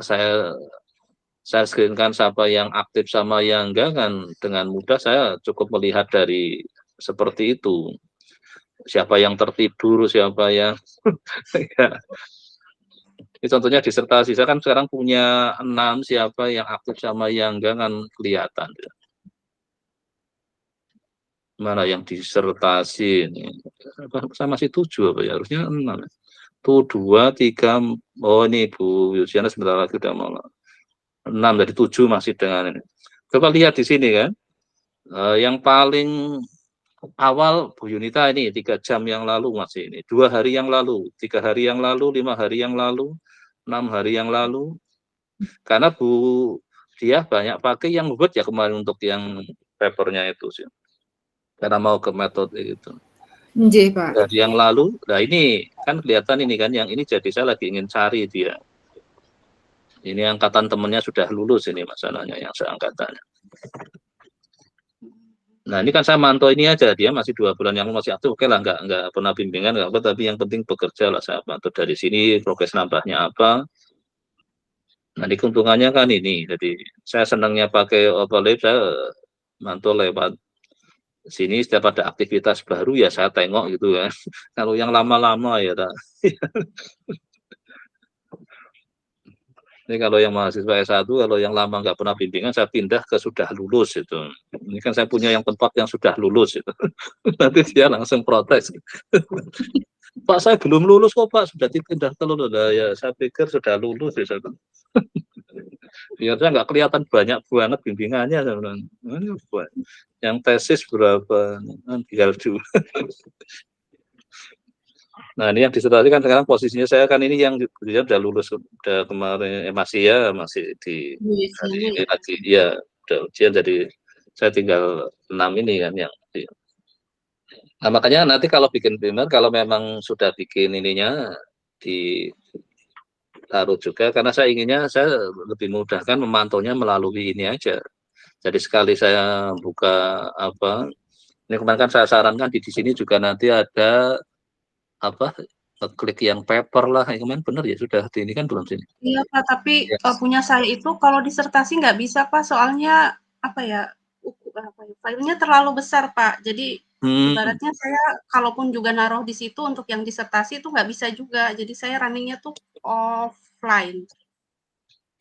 Speaker 1: saya screenkan siapa yang aktif sama yang enggak kan dengan mudah saya cukup melihat dari seperti itu. Siapa yang tertidur, siapa yang ya. Ini contohnya disertasi, saya kan sekarang punya 6, siapa yang aktif sama yang enggak kan kelihatan. Mana yang disertasi ini? Saya masih 7 apa ya? Harusnya 6. Tuh 2, 3, oh ini Bu Yusiana sebentar lagi udah mau 6, dari 7 masih dengan ini. Coba lihat di sini kan, yang paling awal Bu Yunita ini 3 jam yang lalu masih ini, 2 hari yang lalu, 3 hari yang lalu, 5 hari yang lalu, 6 hari yang lalu. Karena Bu dia banyak pakai yang Word ya kemarin untuk yang papernya itu sih. Karena mau ke metode itu.
Speaker 4: Nggih, Pak.
Speaker 1: Dari yang lalu, nah ini kan kelihatan ini kan, yang ini jadi saya lagi ingin cari dia. Ini angkatan temennya sudah lulus ini masalahnya yang seangkatannya. Nah ini kan saya mantau ini aja, dia masih 2 bulan yang masih aktif, oke lah, nggak pernah bimbingan, nggak apa, tapi yang penting bekerja lah saya mantau dari sini, progres nambahnya apa. Nah keuntungannya kan ini, jadi saya senangnya pakai overlay, saya mantau lewat sini, setiap ada aktivitas baru ya saya tengok gitu kan. Kalau yang lama-lama ya tak. Ini kalau yang mahasiswa S1, kalau yang lama nggak pernah bimbingan, saya pindah ke sudah lulus itu. Ini kan saya punya yang tempat yang sudah lulus itu. Nanti dia langsung protes. Pak, saya belum lulus kok Pak, sudah dipindah ke lulus. Nah, ya saya pikir sudah lulus ya. biasanya nggak kelihatan banyak banget bimbingannya. Saya bilang, "Ini yang tesis berapa? Tinggal dulu." Nah, ini yang disertasi kan sekarang posisinya saya kan ini yang dia udah lulus, udah kemarin masih di hari ini lagi, ya udah ujian, jadi saya tinggal 6 ini kan yang nah, makanya nanti kalau bikin primer, kalau memang sudah bikin ininya ditaruh juga, karena saya inginnya saya lebih mudahkan memantaunya melalui ini aja. Jadi sekali saya buka ini kemarin kan saya sarankan di sini juga nanti ada klik yang paper lah, yang kemarin bener ya, sudah ini kan belum sini.
Speaker 6: Iya Pak, tapi punya saya itu kalau disertasi nggak bisa Pak, soalnya filenya terlalu besar Pak. Jadi ibaratnya saya kalaupun juga naruh di situ untuk yang disertasi itu nggak bisa juga. Jadi saya runningnya tuh offline.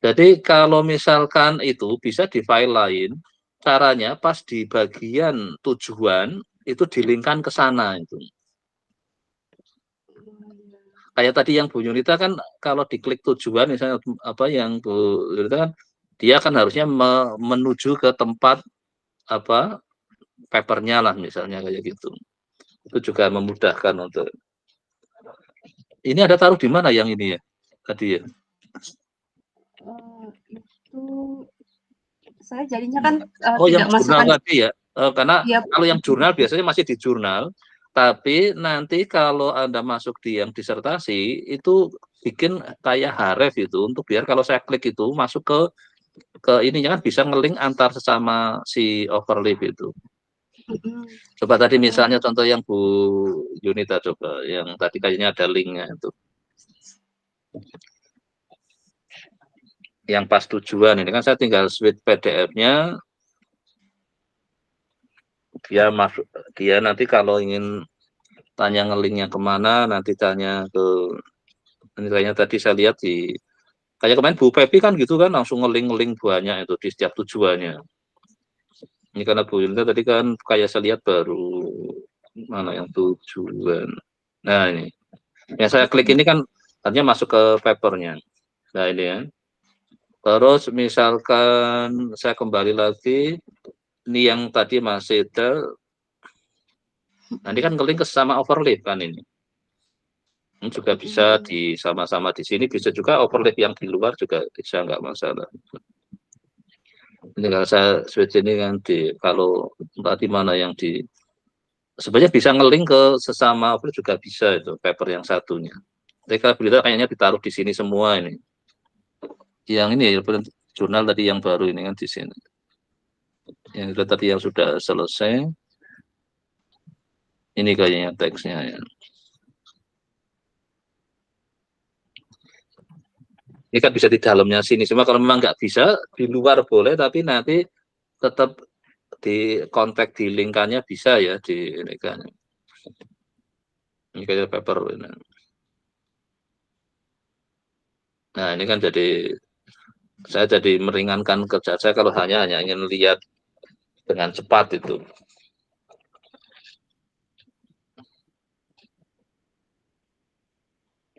Speaker 1: Jadi kalau misalkan itu bisa di file lain, caranya pas di bagian tujuan itu dilingkan ke sana itu. Kayak tadi yang Bu Yunita kan kalau diklik tujuan misalnya yang Bu Yunita kan dia kan harusnya menuju ke tempat papernya lah misalnya kayak gitu. Itu juga memudahkan untuk. Ini ada taruh di mana yang ini ya tadi ya?
Speaker 6: Itu saya jadinya kan
Speaker 1: yang
Speaker 6: tidak
Speaker 1: jurnal
Speaker 6: masukkan
Speaker 1: tadi ya. Karena
Speaker 6: ya,
Speaker 1: kalau yang jurnal biasanya masih di jurnal, tapi nanti kalau Anda masuk di yang disertasi itu bikin kayak href itu untuk biar kalau saya klik itu masuk ke ininya kan bisa ngelink antar sesama si overlap itu. Coba tadi misalnya contoh yang Bu Yunita coba, yang tadi kayaknya ada linknya itu. Yang pas tujuan ini kan saya tinggal switch PDF-nya, dia nanti kalau ingin tanya ngelinknya kemana, nanti tanya ke ini kayaknya tadi saya lihat kayak kemarin Bu Pepi kan gitu kan langsung ngeling banyak itu di setiap tujuannya. Ini karena Bu Yunita tadi kan kayak saya lihat baru mana yang tujuan. Nah ini, yang saya klik ini kan artinya masuk ke papernya. Nah ini ya. Terus misalkan saya kembali lagi, ini yang tadi masih nanti kan ngelink ke sama overlap kan ini. Ini juga bisa sama-sama di sini, bisa juga overlap yang di luar juga bisa, nggak masalah. Ini kalau saya switch ini kan kalau tadi mana yang sebenarnya bisa ngelink ke sesama overlap juga bisa itu paper yang satunya. Tapi kalau kayaknya ditaruh di sini semua ini. Yang ini jurnal tadi yang baru ini kan di sini. Yang tadi yang sudah selesai. Ini kayaknya teksnya ya. Ini kan bisa di dalamnya sini. Cuma kalau memang nggak bisa, di luar boleh, tapi nanti tetap di kontak di linkannya bisa ya di linkannya. Ini kayak paper. Nah ini kan saya jadi meringankan kerja saya kalau hanya ingin lihat dengan cepat itu.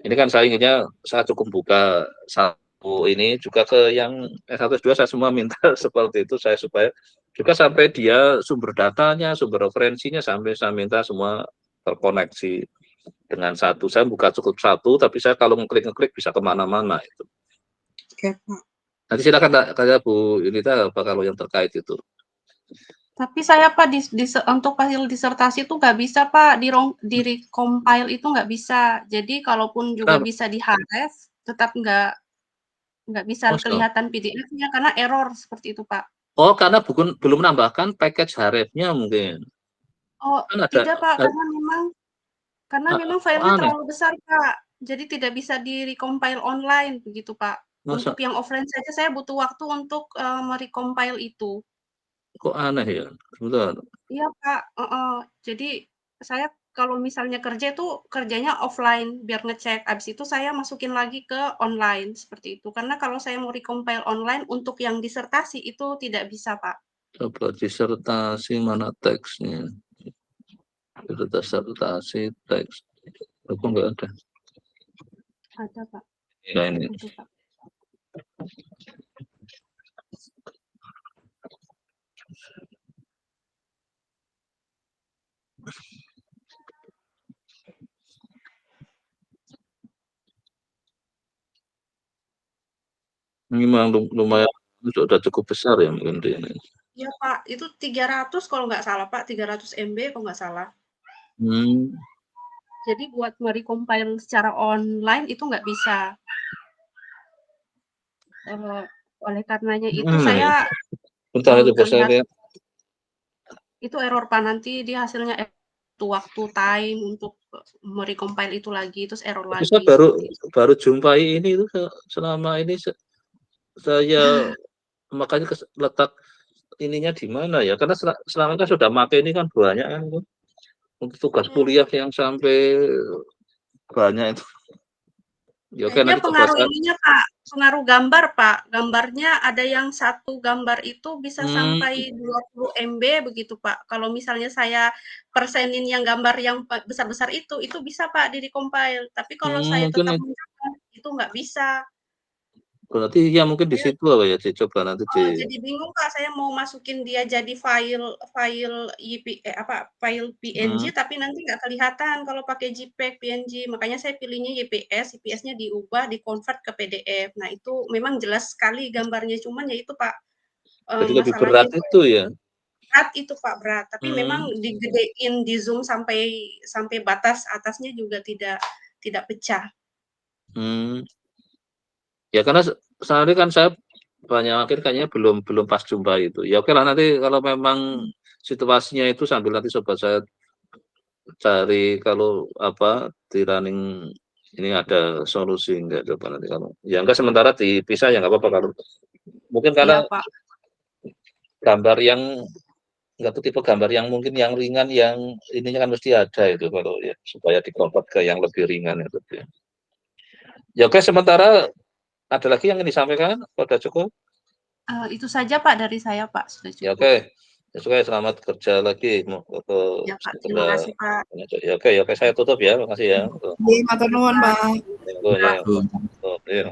Speaker 1: Ini kan saya inginnya saya cukup buka satu ini juga ke yang S1 S2 saya semua minta seperti itu saya supaya juga sampai dia sumber datanya, sumber referensinya sampai saya minta semua terkoneksi dengan satu. Saya buka cukup satu, tapi saya kalau ngeklik bisa kemana-mana itu.
Speaker 4: Oke, Pak.
Speaker 1: Nanti silakan kayak Bu Yunita apa kalau yang terkait itu.
Speaker 6: Tapi saya Pak untuk hasil disertasi itu nggak bisa Pak, di recompile itu nggak bisa. Jadi kalaupun juga bisa di href, tetap nggak bisa kelihatan PDF-nya karena error seperti itu Pak.
Speaker 1: Oh, karena belum menambahkan package href-nya mungkin.
Speaker 6: Oh, tidak Pak, karena memang filenya terlalu besar Pak. Jadi tidak bisa di recompile online begitu Pak. Untuk yang offline saja saya butuh waktu untuk merecompile itu.
Speaker 1: Kok aneh ya? Sebentar.
Speaker 6: Iya Pak, jadi saya kalau misalnya kerja itu kerjanya offline biar ngecek, abis itu saya masukin lagi ke online seperti itu. Karena kalau saya mau recompile online untuk yang disertasi itu tidak bisa Pak.
Speaker 1: Coba disertasi mana teksnya? Disertasi teks. Aku nggak ada.
Speaker 6: Ada Pak.
Speaker 1: Ya, ini. Memang lumayan sudah cukup besar ya mungkin ini.
Speaker 6: Iya Pak, itu 300 kalau nggak salah Pak, 300 MB kalau nggak salah. Jadi buat merecompile secara online itu nggak bisa. Oleh karenanya itu saya
Speaker 1: bentar itu saya lihat.
Speaker 6: Itu error Pak, nanti dia hasilnya waktu time untuk merecompile itu lagi, terus error lagi.
Speaker 1: Saya baru jumpai ini itu selama ini saya makanya letak ininya di mana ya, karena selama kan sudah pakai ini kan banyak kan untuk tugas kuliah yang sampai banyak itu. Ya,
Speaker 6: kayaknya pengaruh ininya Pak, pengaruh gambar Pak, gambarnya ada yang satu gambar itu bisa sampai 20 MB begitu Pak. Kalau misalnya saya persenin yang gambar yang besar-besar itu bisa Pak di-recompile, tapi kalau saya tetap mencoba itu nggak bisa.
Speaker 1: Berarti ya mungkin di situ apa ya, dicoba nanti
Speaker 6: jadi bingung Pak, saya mau masukin dia jadi file PNG tapi nanti nggak kelihatan kalau pakai JPEG, PNG. Makanya saya pilihnya YPS-nya diubah, di-convert ke PDF. Nah, itu memang jelas sekali gambarnya, cuman ya itu Pak,
Speaker 1: jadi lebih berat itu ya.
Speaker 6: Berat itu Pak, berat. Tapi memang digedein, di zoom sampai batas atasnya juga tidak pecah.
Speaker 1: Ya karena sehari kan saya banyak kayaknya belum pas jumpa itu. Ya oke lah, nanti kalau memang situasinya itu sambil nanti coba saya cari kalau apa di running ini ada solusi enggak, coba nanti kalau ya enggak sementara dipisah ya nggak apa-apa, kalau mungkin karena gambar yang enggak tuh tipe gambar yang mungkin yang ringan, yang ininya kan mesti ada itu kalau ya supaya dikonvert ke yang lebih ringan itu ya. Ya oke, sementara ada lagi yang ingin disampaikan? Sudah cukup?
Speaker 6: Itu saja Pak dari saya Pak, sudah cukup.
Speaker 1: Ya oke. Ya, oke, selamat kerja lagi.
Speaker 6: Ya Pak, terima kasih Pak.
Speaker 1: Ya oke, saya tutup ya, makasih ya.
Speaker 4: Matur nuwun Pak.
Speaker 1: Ya.